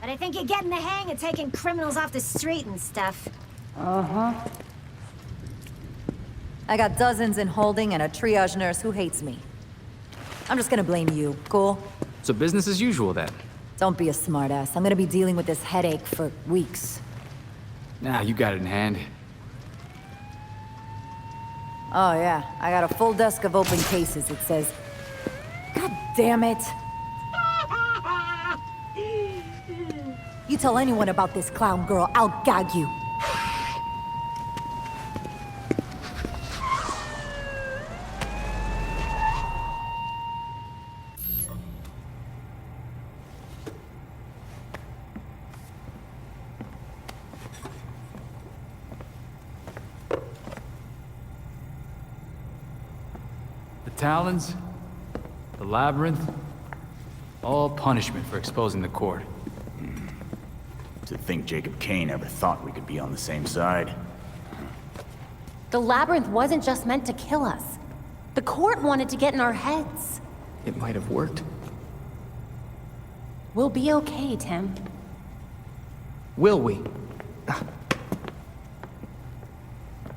But I think you're getting the hang of taking criminals off the street and stuff. Uh-huh. I got dozens in holding and a triage nurse who hates me. I'm just gonna blame you, cool? So business as usual, then? Don't be a smartass. I'm gonna be dealing with this headache for weeks. Nah, you got it in hand. Oh yeah, I got a full desk of open cases, it says. God damn it! You tell anyone about this clown girl, I'll gag you. The Talons, the Labyrinth, all punishment for exposing the court. To think Jacob Kane ever thought we could be on the same side. The Labyrinth wasn't just meant to kill us. The court wanted to get in our heads. It might have worked. We'll be okay, Tim. Will we?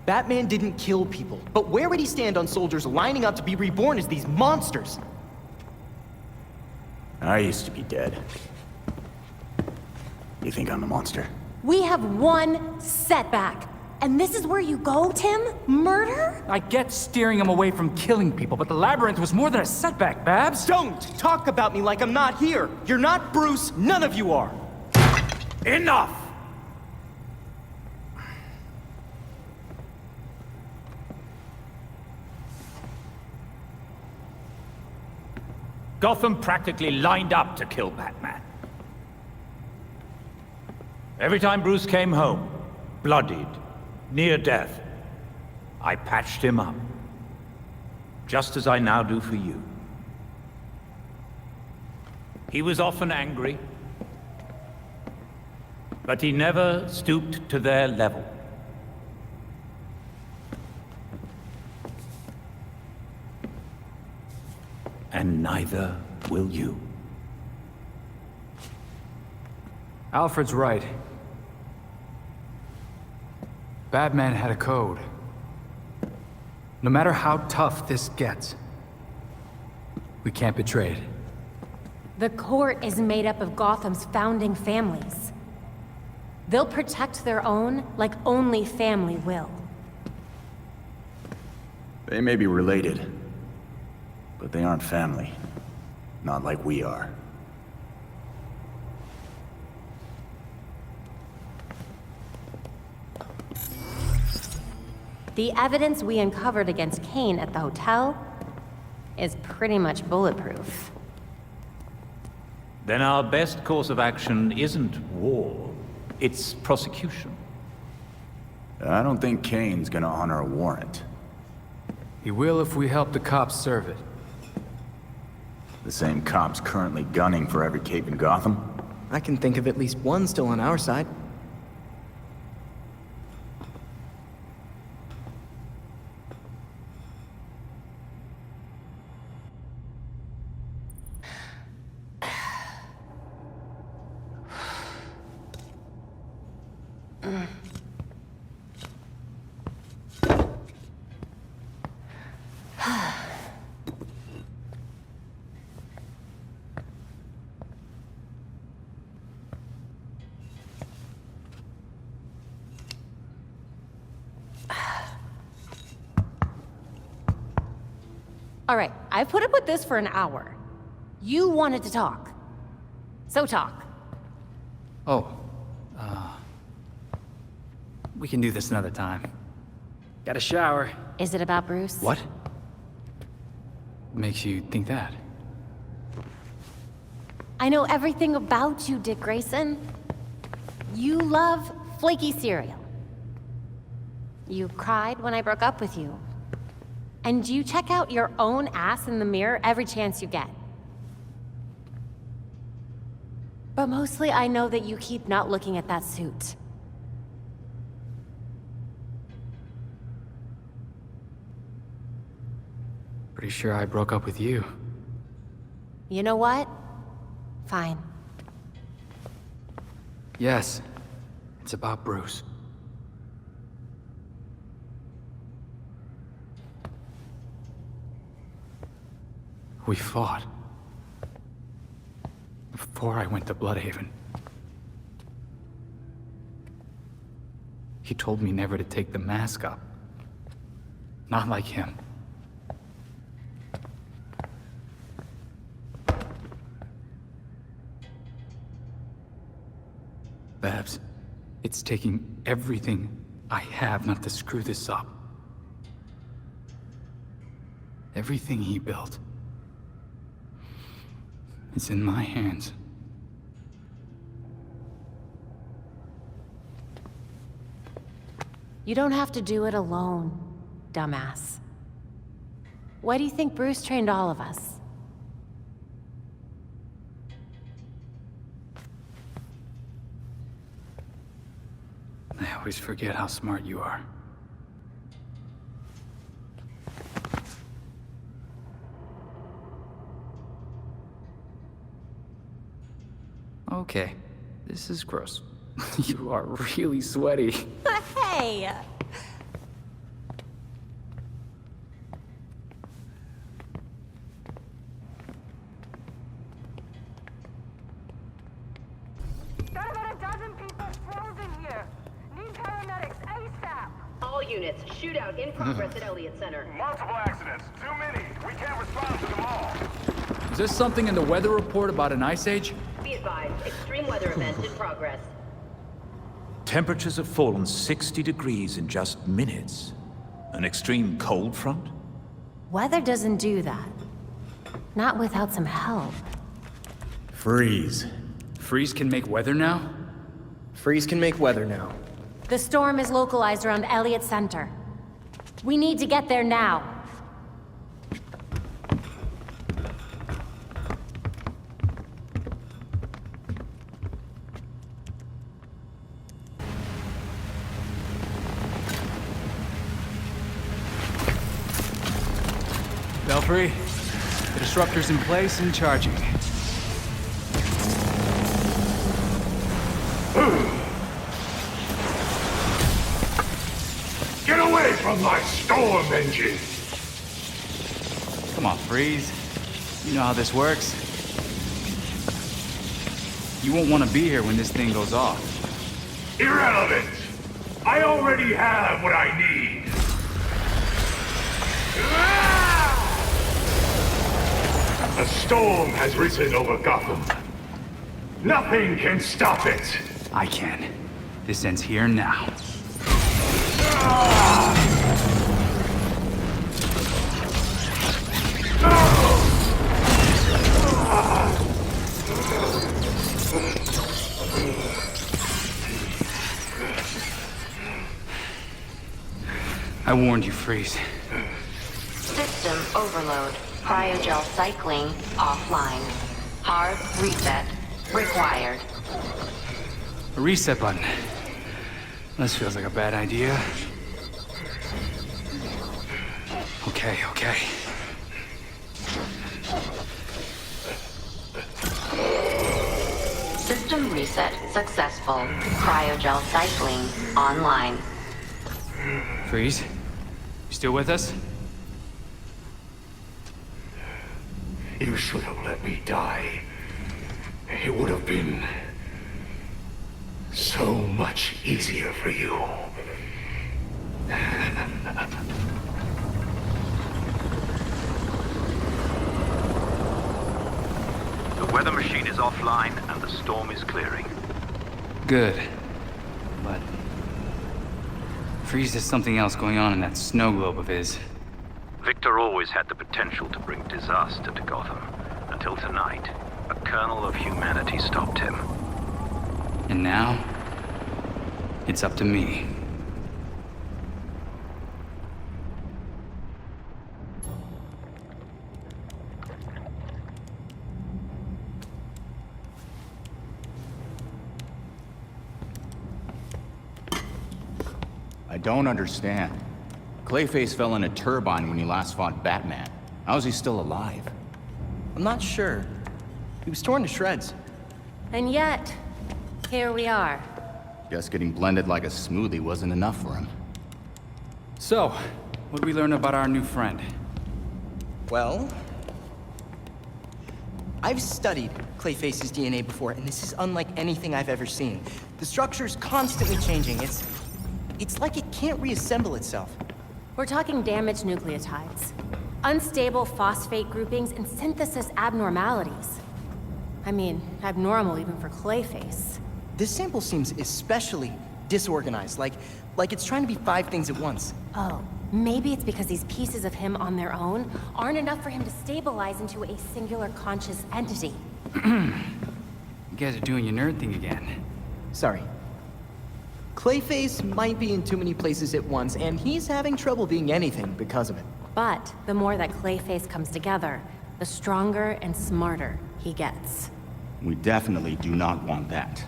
Batman didn't kill people, but where would he stand on soldiers lining up to be reborn as these monsters? I used to be dead. You think I'm a monster? We have one setback. And this is where you go, Tim? Murder? I get steering him away from killing people, but the Labyrinth was more than a setback, Babs. Don't talk about me like I'm not here. You're not Bruce. None of you are. Enough! Gotham practically lined up to kill Batman. Every time Bruce came home, bloodied, near death, I patched him up. Just as I now do for you. He was often angry, but he never stooped to their level. And neither will you. Alfred's right. Batman had a code. No matter how tough this gets, we can't betray it. The court is made up of Gotham's founding families. They'll protect their own like only family will. They may be related, but they aren't family. Not like we are. The evidence we uncovered against Kane at the hotel is pretty much bulletproof. Then our best course of action isn't war, it's prosecution. I don't think Kane's gonna honor a warrant. He will if we help the cops serve it. The same cops currently gunning for every cape in Gotham? I can think of at least one still on our side. All right, I've put up with this for an hour. You wanted to talk. So talk. Oh, we can do this another time. Got a shower. Is it about Bruce? What? Makes you think that? I know everything about you, Dick Grayson. You love flaky cereal. You cried when I broke up with you. And you check out your own ass in the mirror every chance you get. But mostly I know that you keep not looking at that suit. Pretty sure I broke up with you. You know what? Fine. Yes, it's about Bruce. We fought. Before I went to Bloodhaven. He told me never to take the mask up. Not like him. Babs, it's taking everything I have not to screw this up. Everything he built. It's in my hands. You don't have to do it alone, dumbass. Why do you think Bruce trained all of us? I always forget how smart you are. Okay, this is gross. You are really sweaty. Hey! Got about a dozen people frozen here. Need paramedics ASAP. All units, shootout in progress at Elliott Center. Multiple accidents. Too many. We can't respond to them all. Is there something in the weather report about an ice age? Be advised, extreme weather event in progress. Temperatures have fallen 60 degrees in just minutes. An extreme cold front? Weather doesn't do that. Not without some help. Freeze. Freeze can make weather now? Freeze can make weather now. The storm is localized around Elliott Center. We need to get there now. Belfry, the disruptor's in place and charging. Get away from my storm engine! Come on, Freeze. You know how this works. You won't want to be here when this thing goes off. Irrelevant! I already have what I need! A storm has risen over Gotham. Nothing can stop it! I can. This ends here now. Ah! I warned you, Freeze. System overload. Cryogel cycling offline. Hard reset required. A reset button. This feels like a bad idea. Okay. System reset successful. Cryogel cycling online. Freeze? You still with us? You should have let me die. It would have been so much easier for you. The weather machine is offline and the storm is clearing. Good. But... Freeze has something else going on in that snow globe of his. Victor always had the potential to bring disaster to Gotham. Until tonight, a kernel of humanity stopped him. And now, it's up to me. I don't understand. Clayface fell in a turbine when he last fought Batman. How is he still alive? I'm not sure. He was torn to shreds. And yet, here we are. Guess getting blended like a smoothie wasn't enough for him. So, what did we learn about our new friend? Well, I've studied Clayface's DNA before, and this is unlike anything I've ever seen. The structure's constantly changing. It's like it can't reassemble itself. We're talking damaged nucleotides, unstable phosphate groupings, and synthesis abnormalities. I mean, abnormal even for Clayface. This sample seems especially disorganized, like it's trying to be 5 things at once. Oh, maybe it's because these pieces of him on their own aren't enough for him to stabilize into a singular conscious entity. You guys are doing your nerd thing again. Sorry. Clayface might be in too many places at once, and he's having trouble being anything because of it. But the more that Clayface comes together, the stronger and smarter he gets. We definitely do not want that.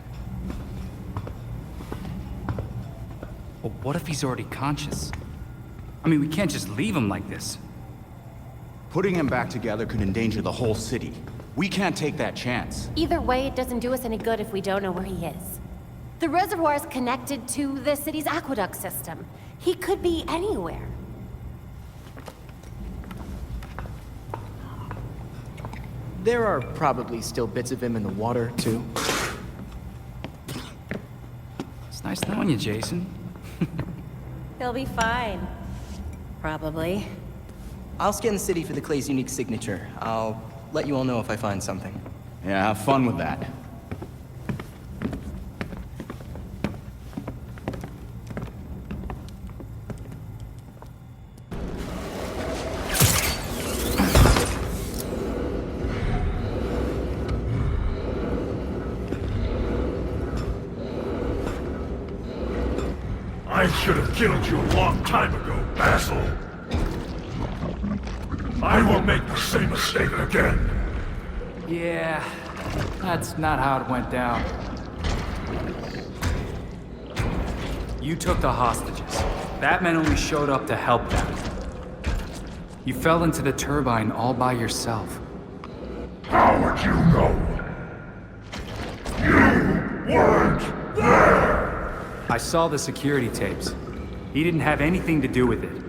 Well, what if he's already conscious? I mean, we can't just leave him like this. Putting him back together could endanger the whole city. We can't take that chance. Either way, it doesn't do us any good if we don't know where he is. The reservoir's connected to the city's aqueduct system. He could be anywhere. There are probably still bits of him in the water, too. It's nice knowing you, Jason. He'll be fine. Probably. I'll scan the city for the Clay's unique signature. I'll let you all know if I find something. Yeah, have fun with that. I should have killed you a long time ago, Basil. I won't make the same mistake again. Yeah, that's not how it went down. You took the hostages. Batman only showed up to help them. You fell into the turbine all by yourself. How would you know? You weren't there! I saw the security tapes. He didn't have anything to do with it.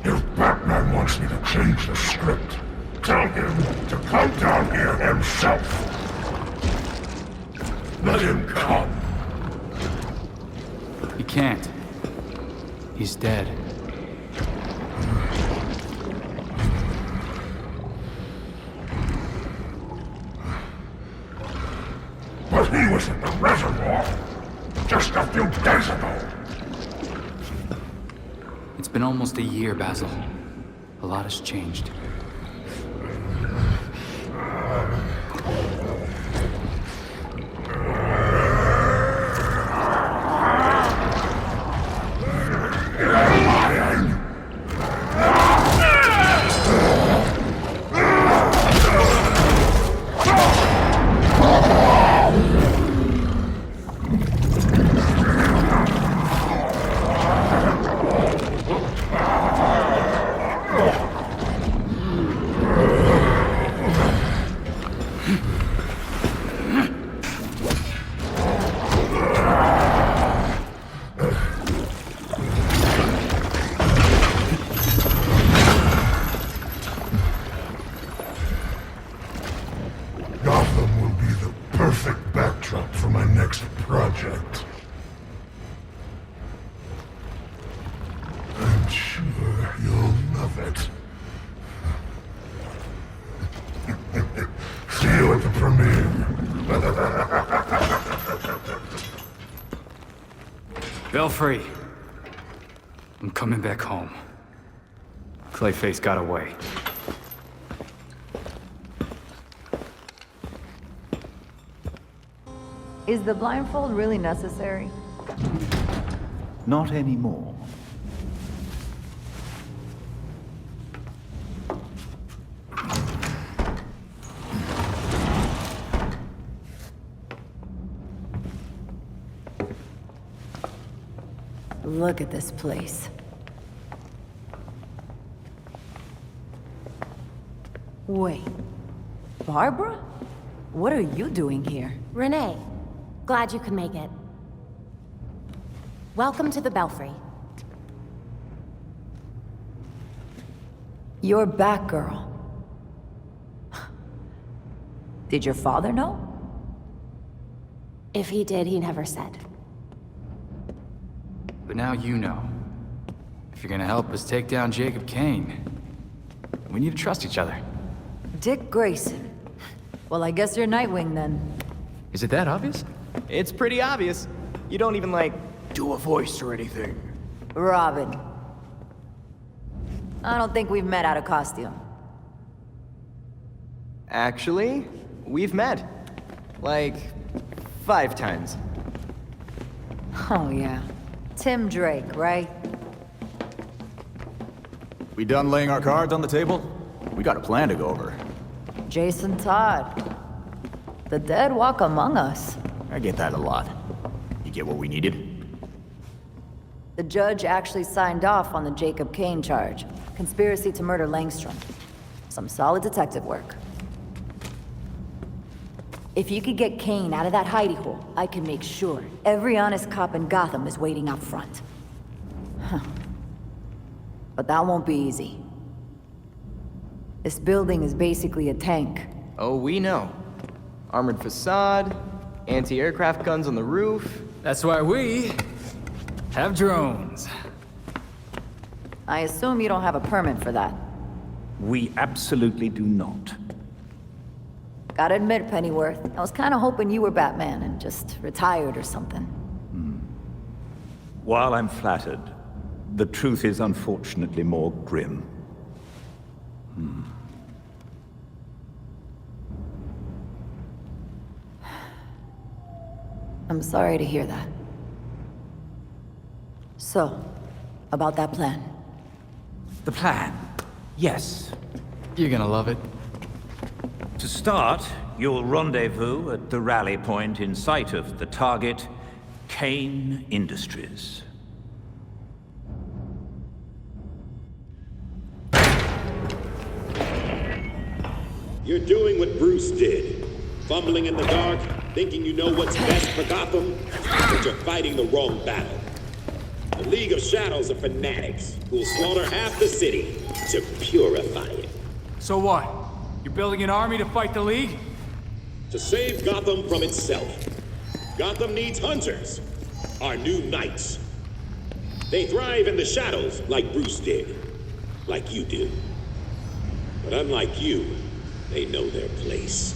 If Batman wants me to change the script, tell him to come down here himself. Let him come. He can't. He's dead. But he was in the reservoir just a few days ago. It's been almost a year, Basil. A lot has changed. Belfry. I'm coming back home. Clayface got away. Is the blindfold really necessary? Not anymore. Look at this place. Wait. Barbara? What are you doing here? Renee, glad you could make it. Welcome to the Belfry. You're Batgirl. Did your father know? If he did, he never said. But now you know. If you're gonna help us take down Jacob Kane, we need to trust each other. Dick Grayson. Well, I guess you're Nightwing then. Is it that obvious? It's pretty obvious. You don't even, like, do a voice or anything. Robin. I don't think we've met out of costume. Actually, we've met. Like, 5 times. Oh, yeah. Tim Drake, right? We done laying our cards on the table? We got a plan to go over. Jason Todd. The dead walk among us. I get that a lot. You get what we needed? The judge actually signed off on the Jacob Kane charge. Conspiracy to murder Langstrom. Some solid detective work. If you could get Kane out of that hidey hole, I can make sure every honest cop in Gotham is waiting out front. Huh. But that won't be easy. This building is basically a tank. Oh, we know. Armored facade, anti-aircraft guns on the roof. That's why we have drones. I assume you don't have a permit for that. We absolutely do not. Gotta admit, Pennyworth, I was kinda hoping you were Batman and just retired or something. While I'm flattered, the truth is unfortunately more grim. I'm sorry to hear that. So, about that plan. The plan? Yes. You're gonna love it. To start, you'll rendezvous at the rally point in sight of the target, Kane Industries. You're doing what Bruce did. Fumbling in the dark, thinking you know what's best for Gotham, but you're fighting the wrong battle. The League of Shadows are fanatics who'll slaughter half the city to purify it. So what? You're building an army to fight the League? To save Gotham from itself. Gotham needs hunters, our new knights. They thrive in the shadows like Bruce did, like you do. But unlike you, they know their place.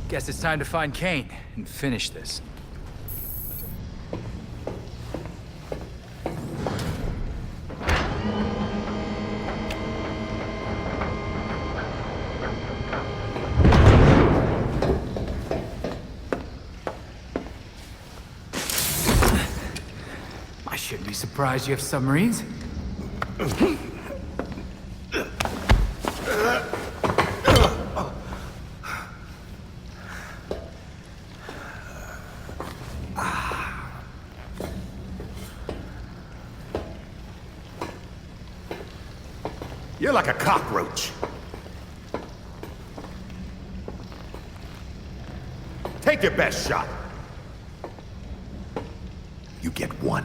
Guess it's time to find Kane and finish this. I shouldn't be surprised you have submarines. You're like a cockroach. Take your best shot. You get one.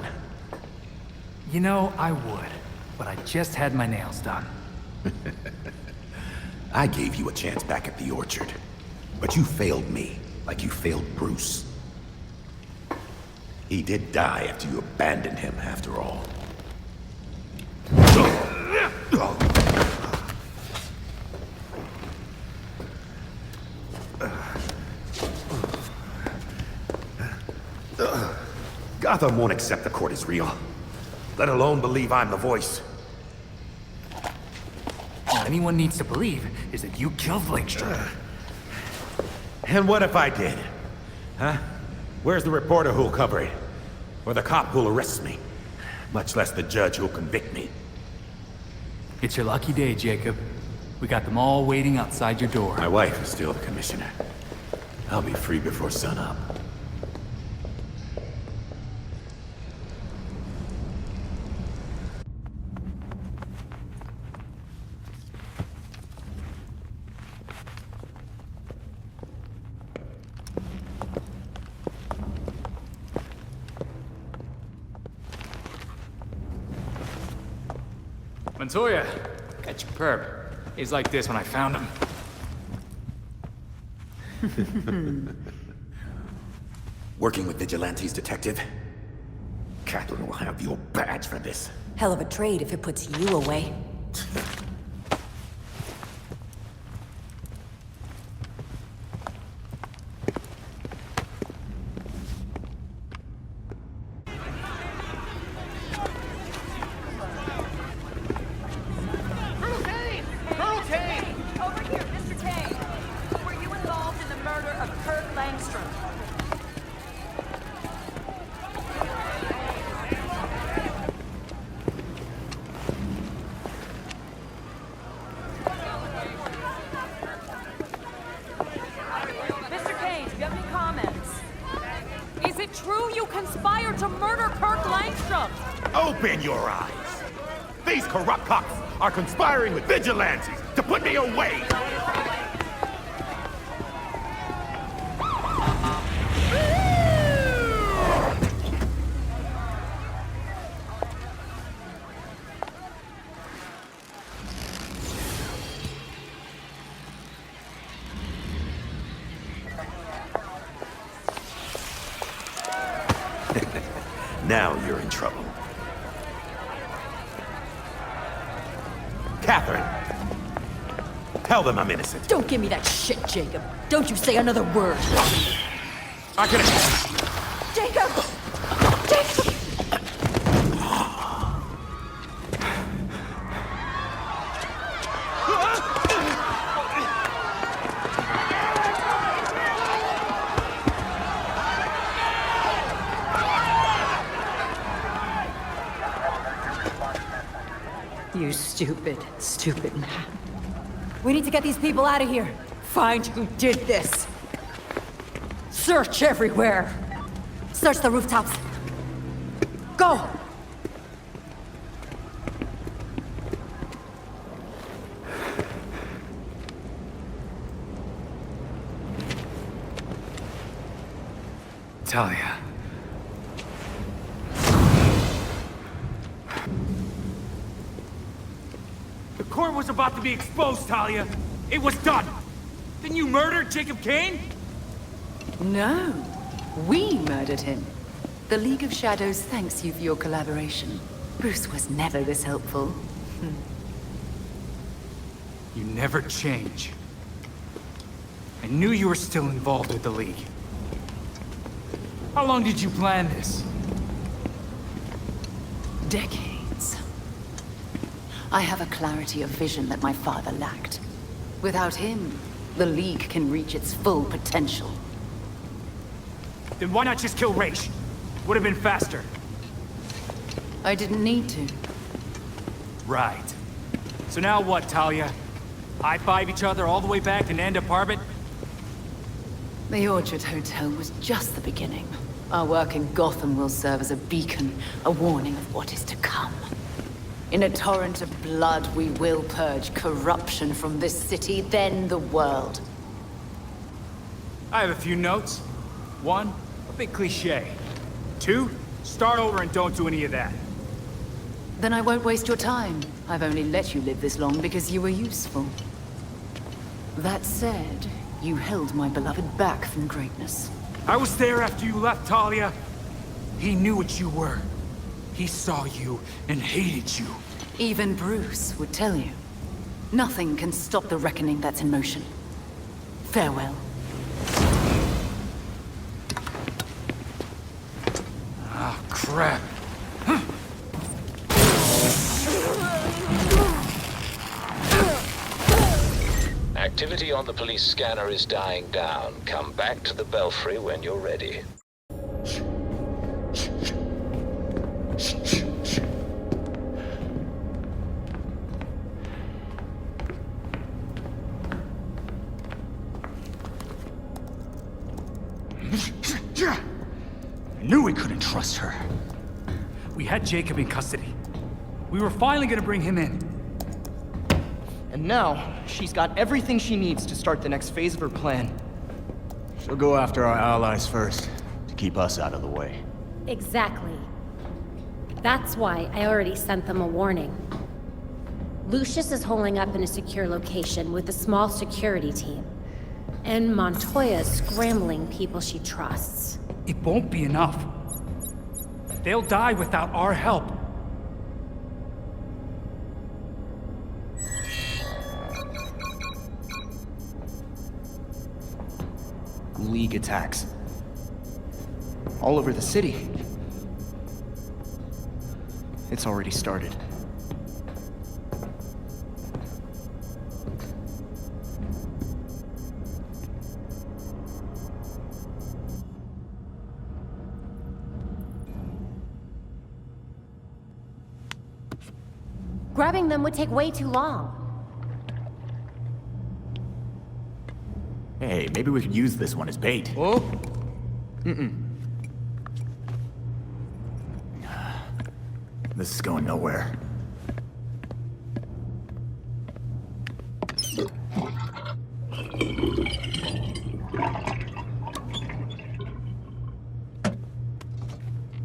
You know, I would. but I just had my nails done. I gave you a chance back at the Orchard, but you failed me, like you failed Bruce. He did die after you abandoned him, after all. Gotham won't accept the court as real, let alone believe I'm the voice. All anyone needs to believe is that you killed Langstrom. And what if I did? Huh? Where's the reporter who'll cover it? Or the cop who'll arrest me? Much less the judge who'll convict me. It's your lucky day, Jacob. We got them all waiting outside your door. My wife is still the commissioner. I'll be free before sunup. Montoya, catch your perp. He's like this when I found him. Working with vigilantes, detective? Catherine will have your badge for this. Hell of a trade if it puts you away. Open your eyes! These corrupt cops are conspiring with vigilantes to put me away! Now you're in trouble. Catherine! Tell them I'm innocent. Don't give me that shit, Jacob. Don't you say another word. I can... Jacob! Jacob! You stupid, stupid man. We need to get these people out of here. Find who did this. Search everywhere. Search the rooftops. Go! Talia. The court was about to be exposed, Talia. It was done. Didn't you murder Jacob Kane? No. We murdered him. The League of Shadows thanks you for your collaboration. Bruce was never this helpful. You never change. I knew you were still involved with the League. How long did you plan this? Decades. I have a clarity of vision that my father lacked. Without him, the League can reach its full potential. Then why not just kill Raish? Would have been faster. I didn't need to. Right. So now what, Talia? High-five each other all the way back to Nanda Parbat? The Orchard Hotel was just the beginning. Our work in Gotham will serve as a beacon, a warning of what is to come. In a torrent of blood, we will purge corruption from this city, then the world. I have a few notes. 1, a bit cliché. 2, start over and don't do any of that. Then I won't waste your time. I've only let you live this long because you were useful. That said, you held my beloved back from greatness. I was there after you left, Talia. He knew what you were. He saw you and hated you. Even Bruce would tell you. Nothing can stop the reckoning that's in motion. Farewell. Ah, crap. Activity on the police scanner is dying down. Come back to the Belfry when you're ready. I knew we couldn't trust her. We had Jacob in custody. We were finally gonna bring him in. And now, she's got everything she needs to start the next phase of her plan. She'll go after our allies first, to keep us out of the way. Exactly. That's why I already sent them a warning. Lucius is holding up in a secure location with a small security team. And Montoya's scrambling people she trusts. It won't be enough. They'll die without our help. League attacks. All over the city. It's already started. Grabbing them would take way too long. Hey, maybe we could use this one as bait. Oh? Mm-mm. This is going nowhere.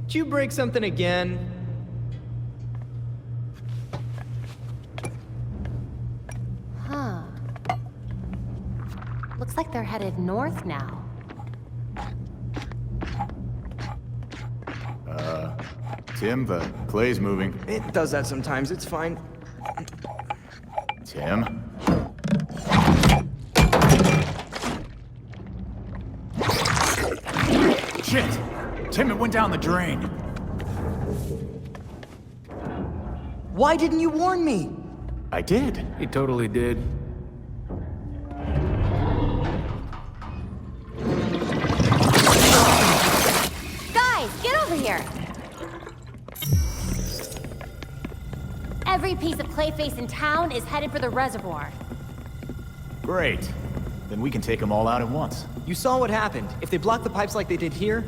Did you break something again? Huh. Looks like they're headed north now. Tim, the clay's moving. It does that sometimes, it's fine. Tim? Shit! Tim, it went down the drain. Why didn't you warn me? I did. He totally did. Guys, get over here! Every piece of Clayface in town is headed for the reservoir. Great. Then we can take them all out at once. You saw what happened. If they blocked the pipes like they did here,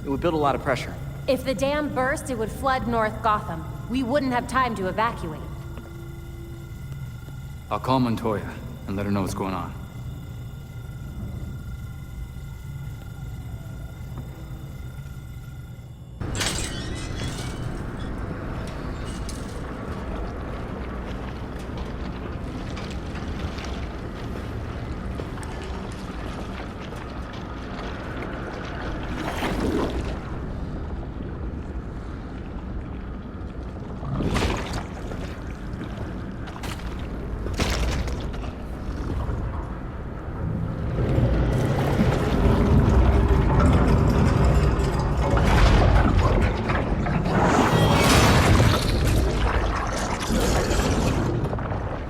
it would build a lot of pressure. If the dam burst, it would flood North Gotham. We wouldn't have time to evacuate. I'll call Montoya and let her know what's going on.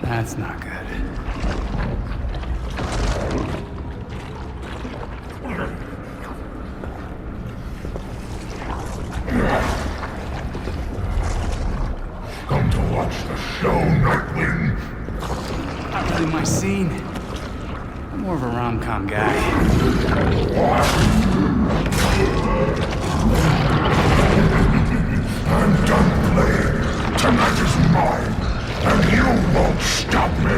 That's not good. Come to watch the show, Nightwing. Not really my scene. I'm more of a rom-com guy. I'm done playing. Tonight is mine, and you won't stop me.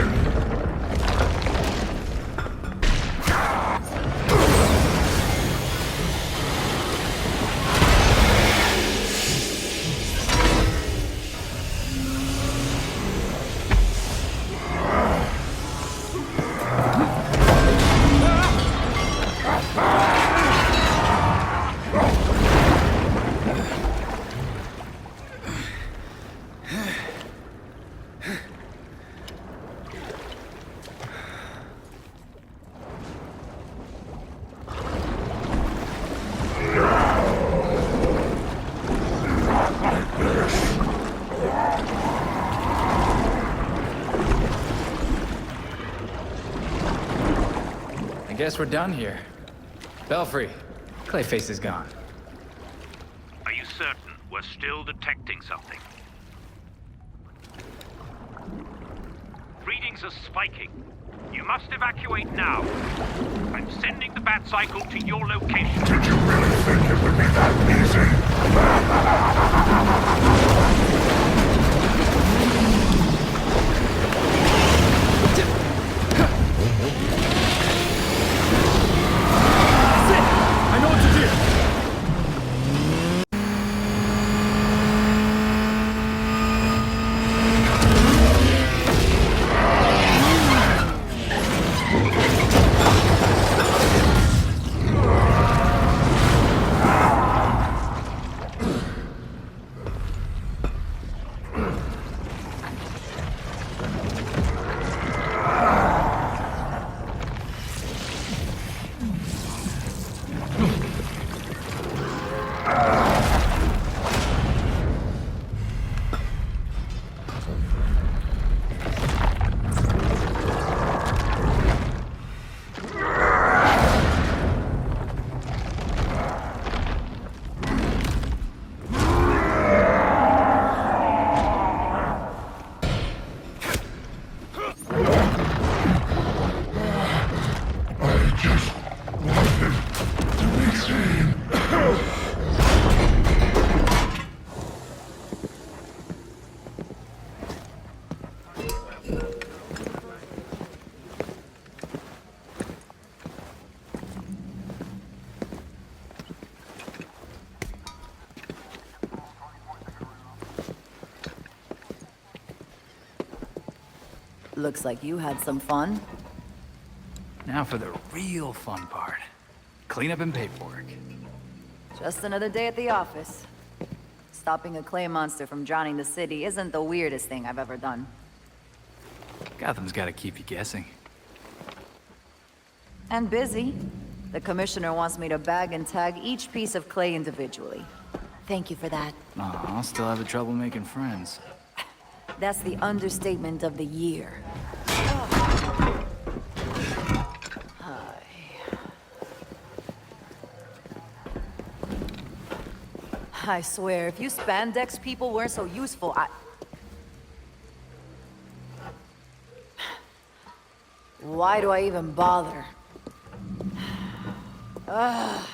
guess we're done here. Belfry, Clayface is gone. Are you certain we're still detecting something? Readings are spiking. You must evacuate now. I'm sending the bat cycle to your location. Did you really think it would be that That's it! I know what to do! Looks like you had some fun. Now for the real fun part. Cleanup and paperwork. Just another day at the office. Stopping a clay monster from drowning the city isn't the weirdest thing I've ever done. Gotham's gotta keep you guessing. And busy. The commissioner wants me to bag and tag each piece of clay individually. Thank you for that. Oh, I'll still have trouble making friends. That's the understatement of the year. I swear, if you spandex people weren't so useful, Why do I even bother? Ugh.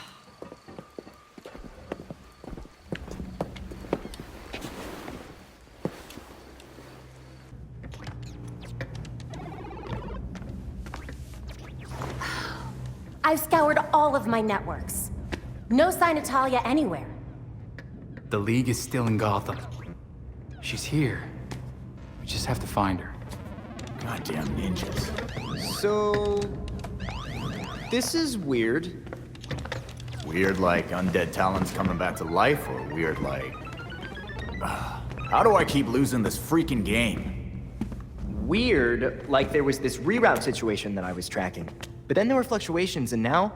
I've scoured all of my networks. No sign of Talia anywhere. The League is still in Gotham. She's here. We just have to find her. Goddamn ninjas. So... this is weird. Weird like undead talents coming back to life, or weird like... how do I keep losing this freaking game? Weird, like there was this reroute situation that I was tracking. But then there were fluctuations, and now...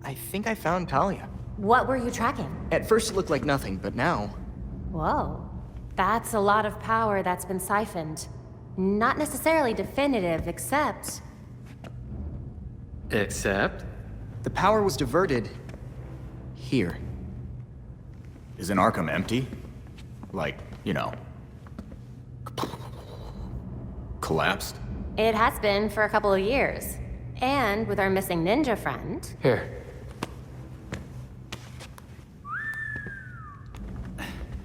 I think I found Talia. What were you tracking? At first it looked like nothing, but now... Whoa. That's a lot of power that's been siphoned. Not necessarily definitive, except... Except? The power was diverted... here. Isn't Arkham empty? Like, you know... collapsed? It has been for a couple of years. And with our missing ninja friend... Here.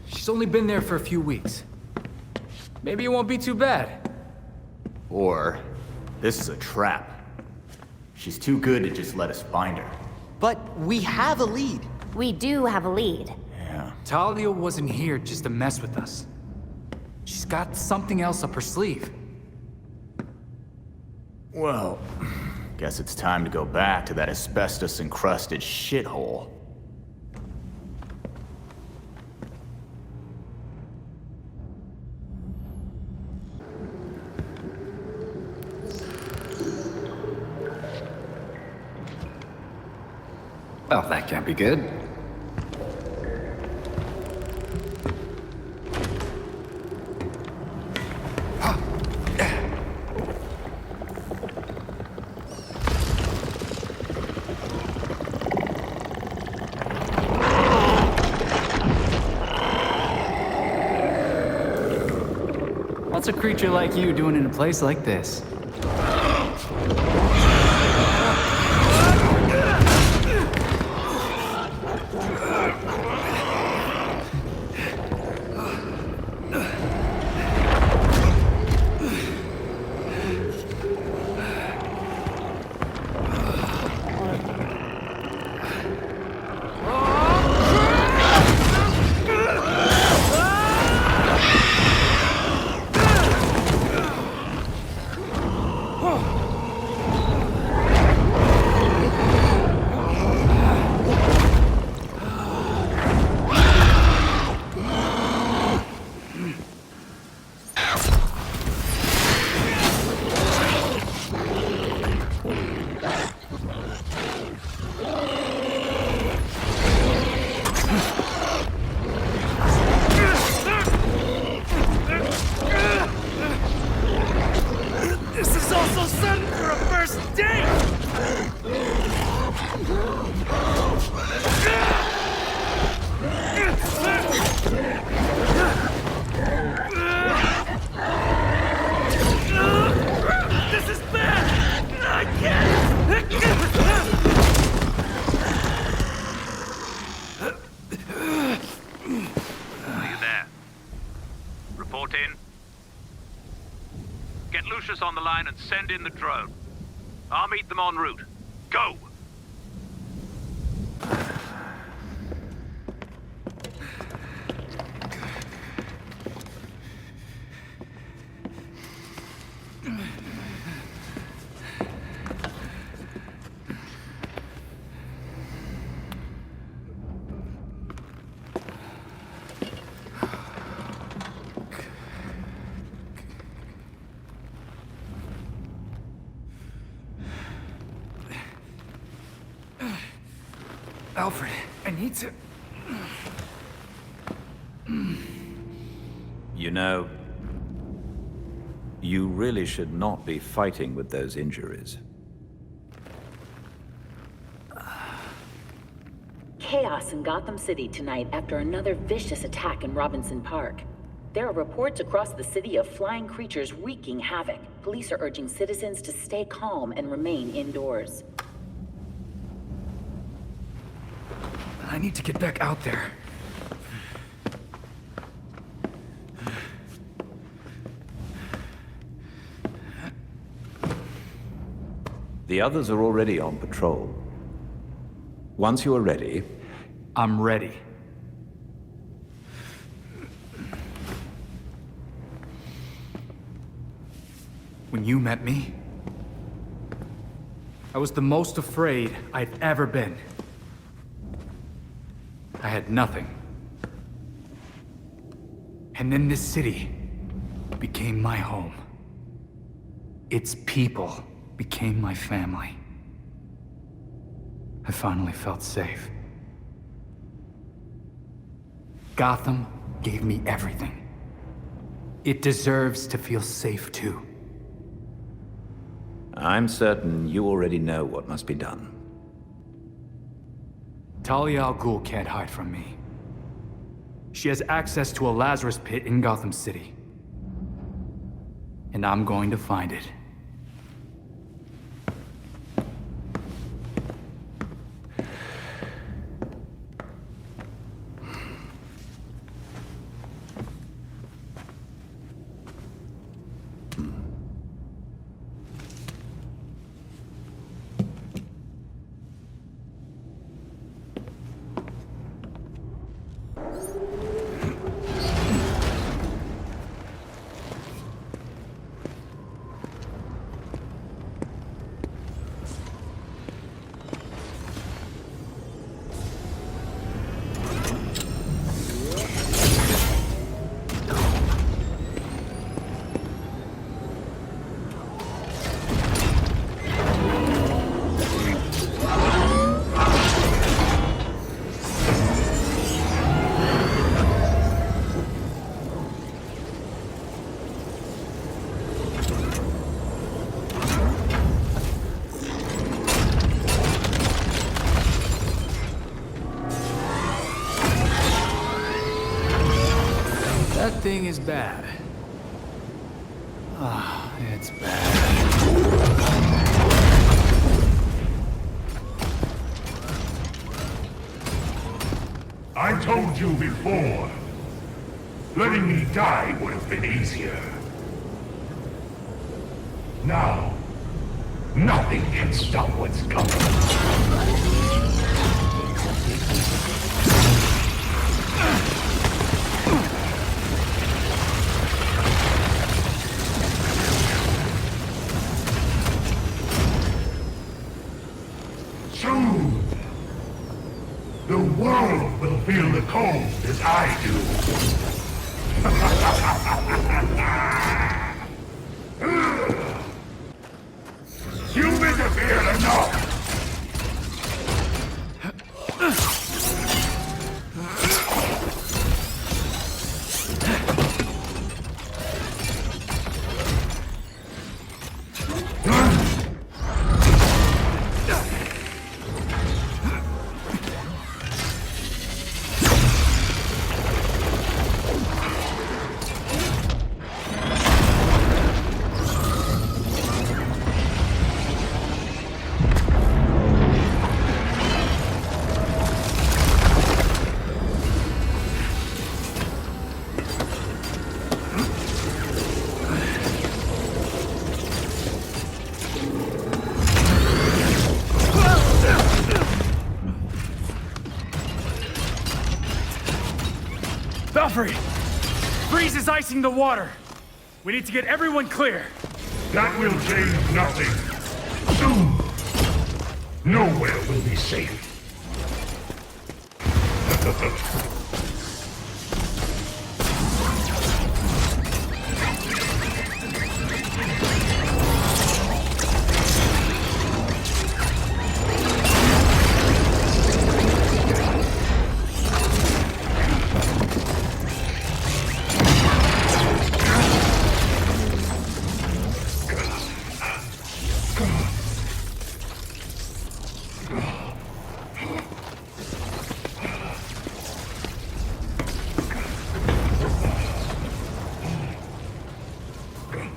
She's only been there for a few weeks. Maybe it won't be too bad. Or, this is a trap. She's too good to just let us find her. But we have a lead. We do have a lead. Yeah. Talia wasn't here just to mess with us. She's got something else up her sleeve. Well, guess it's time to go back to that asbestos-encrusted shithole. Well, that can't be good. What's a creature like you doing in a place like this? This is all so sudden for a first date! This is bad! I can't! Are you there? Report in. Get Lucius on the line and send in the drone. I'll meet them en route. Go! Alfred, I need to... You know, you really should not be fighting with those injuries. Chaos in Gotham City tonight after another vicious attack in Robinson Park. There are reports across the city of flying creatures wreaking havoc. Police are urging citizens to stay calm and remain indoors. I need to get back out there. The others are already on patrol. Once you are ready... I'm ready. When you met me, I was the most afraid I'd ever been. I had nothing. And then this city became my home. Its people became my family. I finally felt safe. Gotham gave me everything. It deserves to feel safe too. I'm certain you already know what must be done. Talia al Ghul can't hide from me. She has access to a Lazarus pit in Gotham City. And I'm going to find it. That thing is bad. It's bad. I told you before. Letting me die would have been easier. Now, nothing can stop what's coming. Soon, the world will feel the cold as I do. You've interfered enough! Belfry! Freeze is icing the water! We need to get everyone clear! That will change nothing. Soon, nowhere will be safe.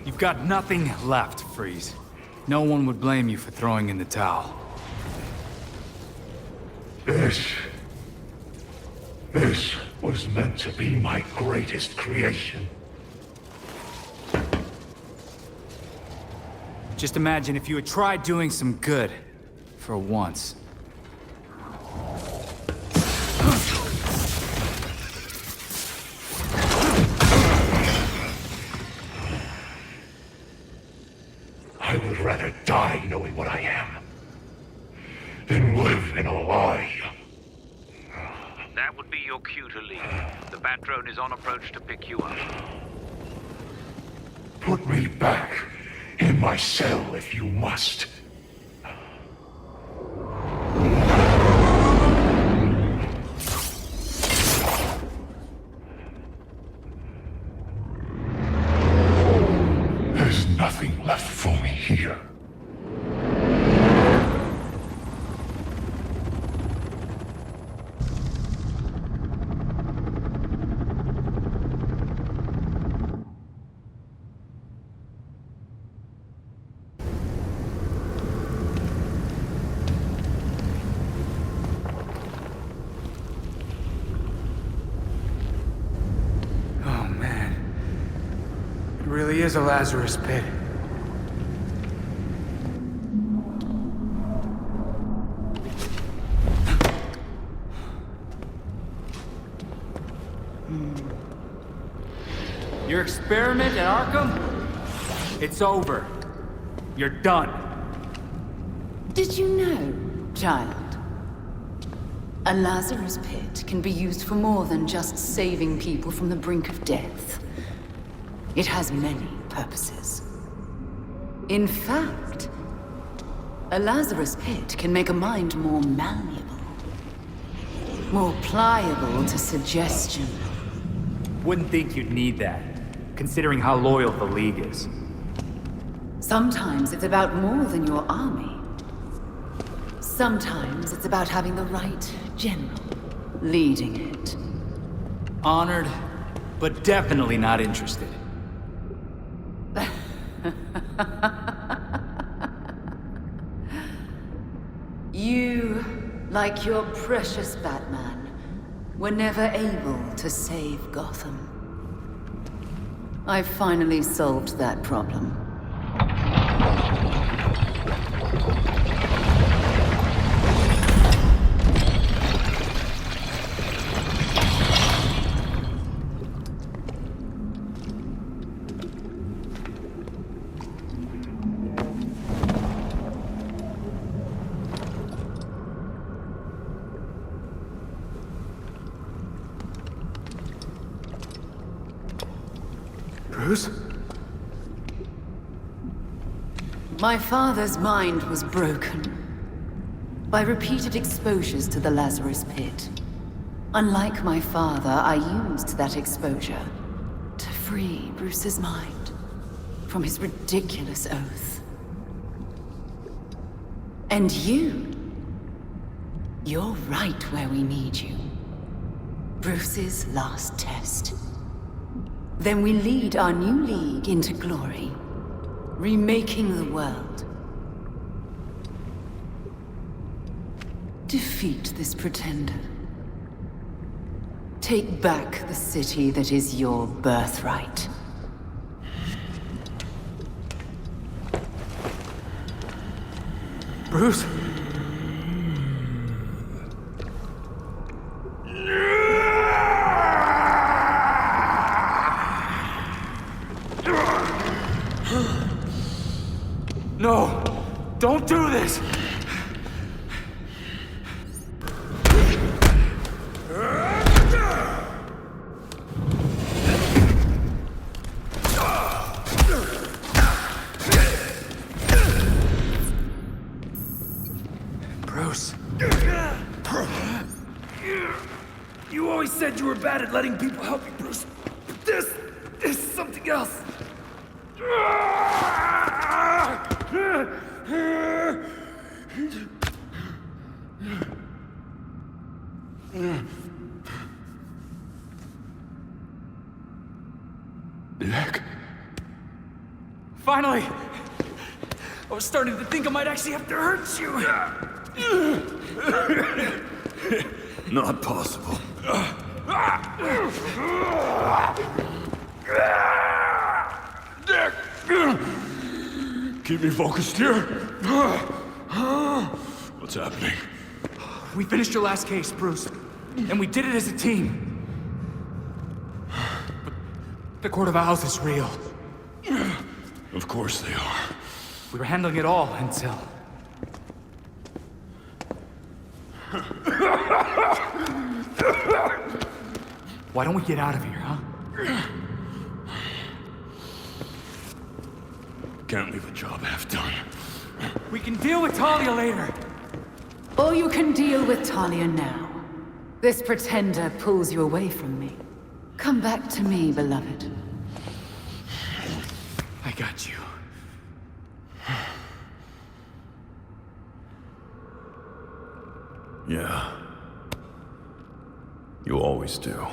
You've got nothing left, Freeze. No one would blame you for throwing in the towel. This was meant to be my greatest creation. Just imagine if you had tried doing some good. For once. I would rather die knowing what I am than live in a lie. That would be your cue to leave. The bat drone is on approach to pick you up. Put me back in my cell if you must. There's nothing left for me here. Really is a Lazarus pit. Your experiment at Arkham? It's over. You're done. Did you know, child? A Lazarus pit can be used for more than just saving people from the brink of death. It has many purposes. In fact, a Lazarus pit can make a mind more malleable, more pliable to suggestion. Wouldn't think you'd need that, considering how loyal the League is. Sometimes it's about more than your army. Sometimes it's about having the right general leading it. Honored, but definitely not interested. You, like your precious Batman, were never able to save Gotham. I finally solved that problem. Bruce? My father's mind was broken by repeated exposures to the Lazarus Pit. Unlike my father, I used that exposure to free Bruce's mind from his ridiculous oath. And you're right where we need you. Bruce's last test. Then we lead our new league into glory, remaking the world. Defeat this pretender. Take back the city that is your birthright. Bruce? No! Don't do this! Bruce. You always said you were bad at letting people help you, Bruce. But this is something else. Nick? Finally! I was starting to think I might actually have to hurt you. Not possible. Nick! Keep me focused here. What's happening? We finished your last case, Bruce. And we did it as a team. But the Court of Owls is real. Of course they are. We were handling it all until... Why don't we get out of here, huh? Can't leave a job half done. We can deal with Talia later. Or you can deal with Talia now. This pretender pulls you away from me. Come back to me, beloved. I got you. Yeah. You always do.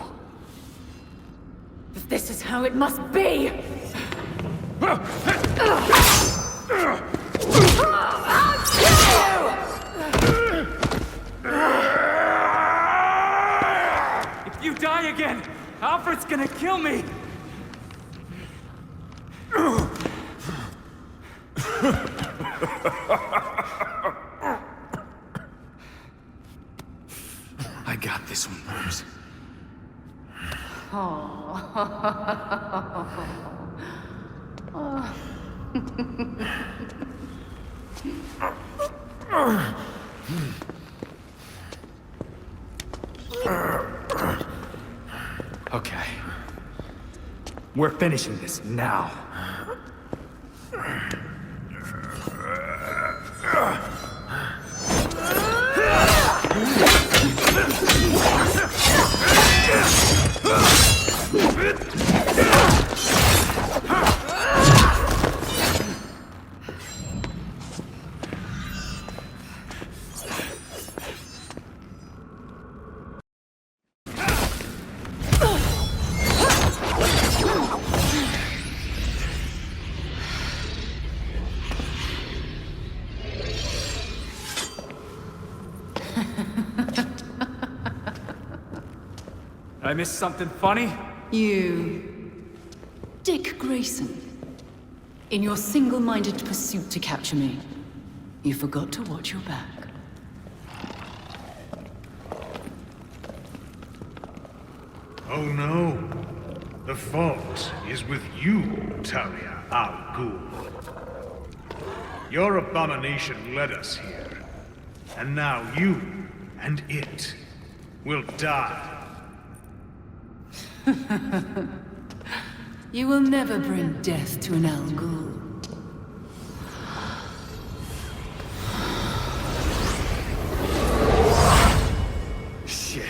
If this is how it must be! If you die again, Alfred's gonna kill me! I got this one, Bruce. Okay. We're finishing this now. I miss something funny? You... Dick Grayson. In your single-minded pursuit to capture me, you forgot to watch your back. Oh no. The fault is with you, Talia al Ghul. Your abomination led us here. And now you and it will die. You will never bring death to an Al Ghul. Shit.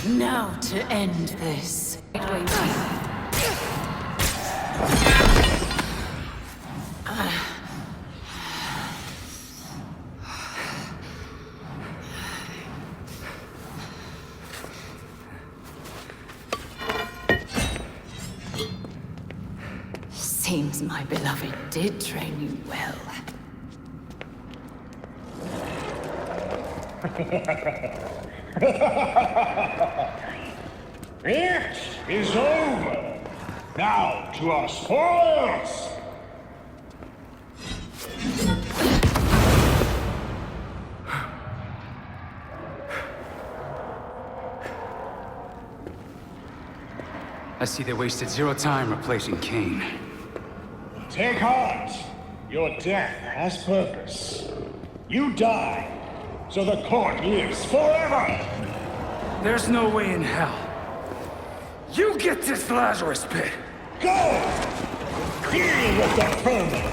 Now to end this. Nightwing team. Seems my beloved did train you well. It is over. Now to our spoils. I see they wasted zero time replacing Kane. Take heart. Your death has purpose. You die, so the court lives forever. There's no way in hell. You get this Lazarus pit! Go! Deal with the vermin!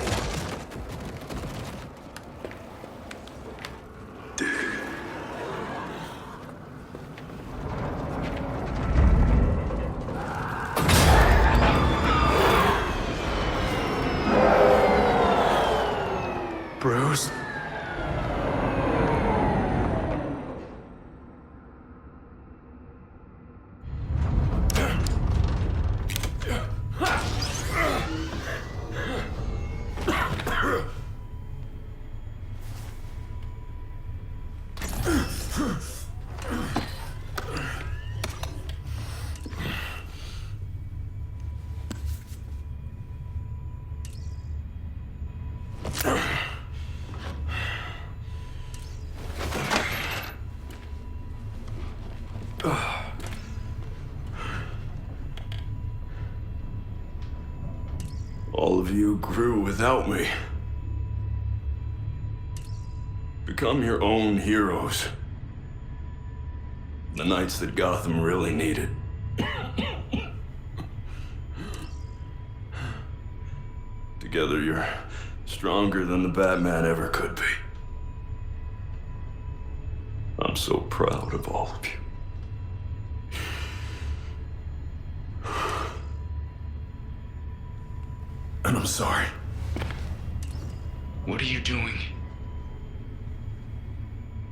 Bruce? All of you grew without me. Become your own heroes. The knights that Gotham really needed. Together you're stronger than the Batman ever could be. I'm so proud of all of you. And I'm sorry. What are you doing?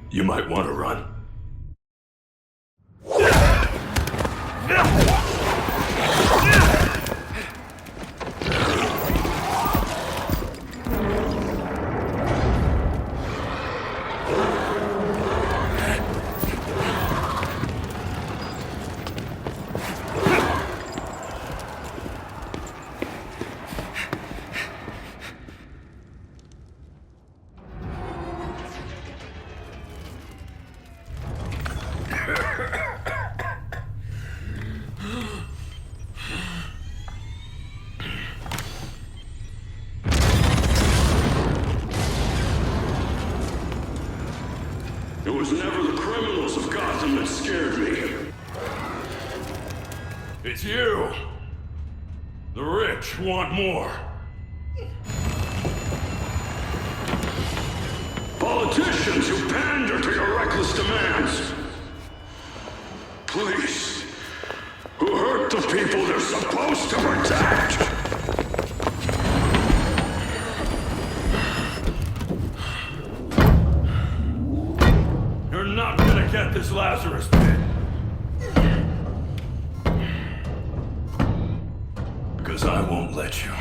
You might want to run. It was never the criminals of Gotham that scared me. It's you. The rich want more. Politicians who pander to your reckless demands. Police who hurt the people they're supposed to protect. get this Lazarus pit. Because I won't let you.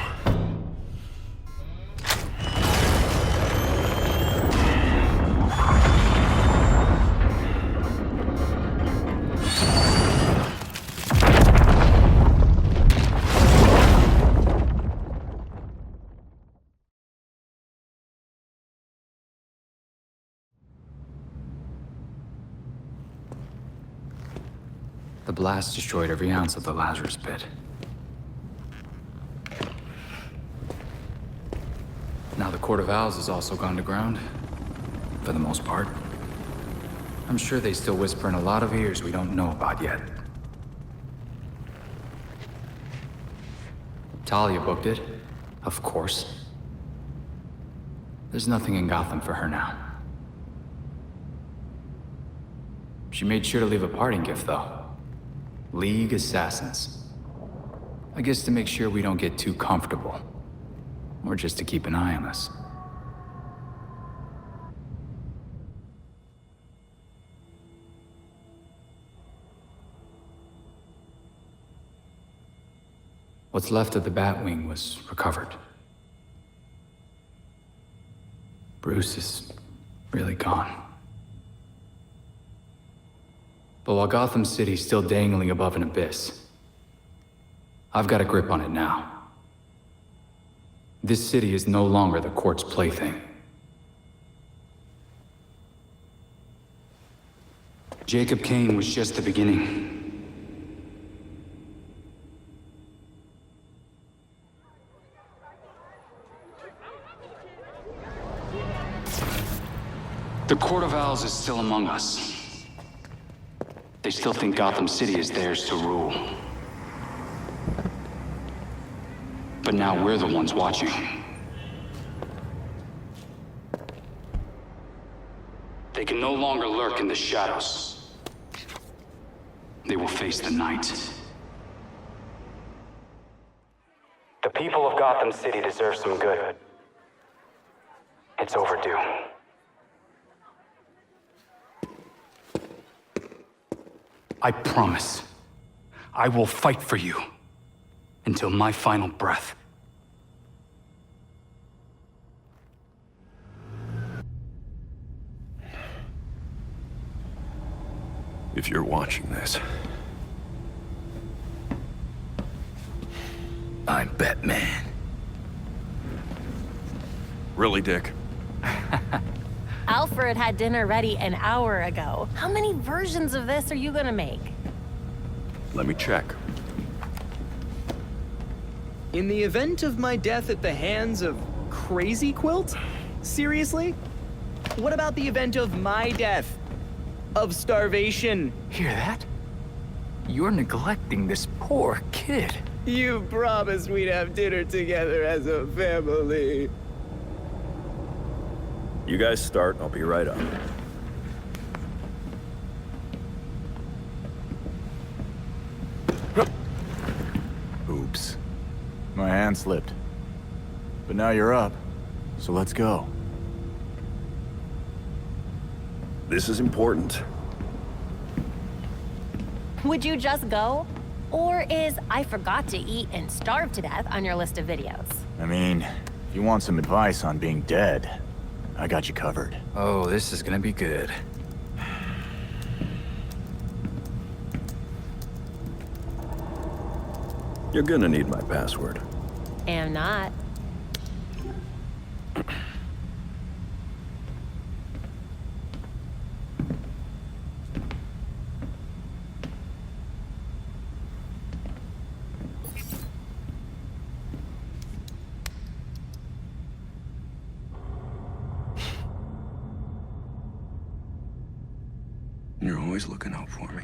The blast destroyed every ounce of the Lazarus pit. Now the Court of Owls has also gone to ground. For the most part. I'm sure they still whisper in a lot of ears we don't know about yet. Talia booked it, of course. There's nothing in Gotham for her now. She made sure to leave a parting gift, though. League Assassins. I guess to make sure we don't get too comfortable. Or just to keep an eye on us. What's left of the Batwing was recovered. Bruce is really gone. But while Gotham City's still dangling above an abyss, I've got a grip on it now. This city is no longer the court's plaything. Jacob Kane was just the beginning. The Court of Owls is still among us. They still think Gotham City is theirs to rule. But now we're the ones watching. They can no longer lurk in the shadows. They will face the night. The people of Gotham City deserve some good. It's overdue. I promise, I will fight for you until my final breath. If you're watching this, I'm Batman. Really, Dick? Alfred had dinner ready an hour ago. How many versions of this are you gonna make? Let me check. In the event of my death at the hands of Crazy Quilt? Seriously? What about the event of my death? Of starvation? Hear that? You're neglecting this poor kid. You promised we'd have dinner together as a family. You guys start, I'll be right up. Oops. My hand slipped. But now you're up, so let's go. This is important. Would you just go? Or is I forgot to eat and starve to death on your list of videos? I mean, if you want some advice on being dead, I got you covered. Oh, this is gonna be good. You're gonna need my password. Am not. You're always looking out for me.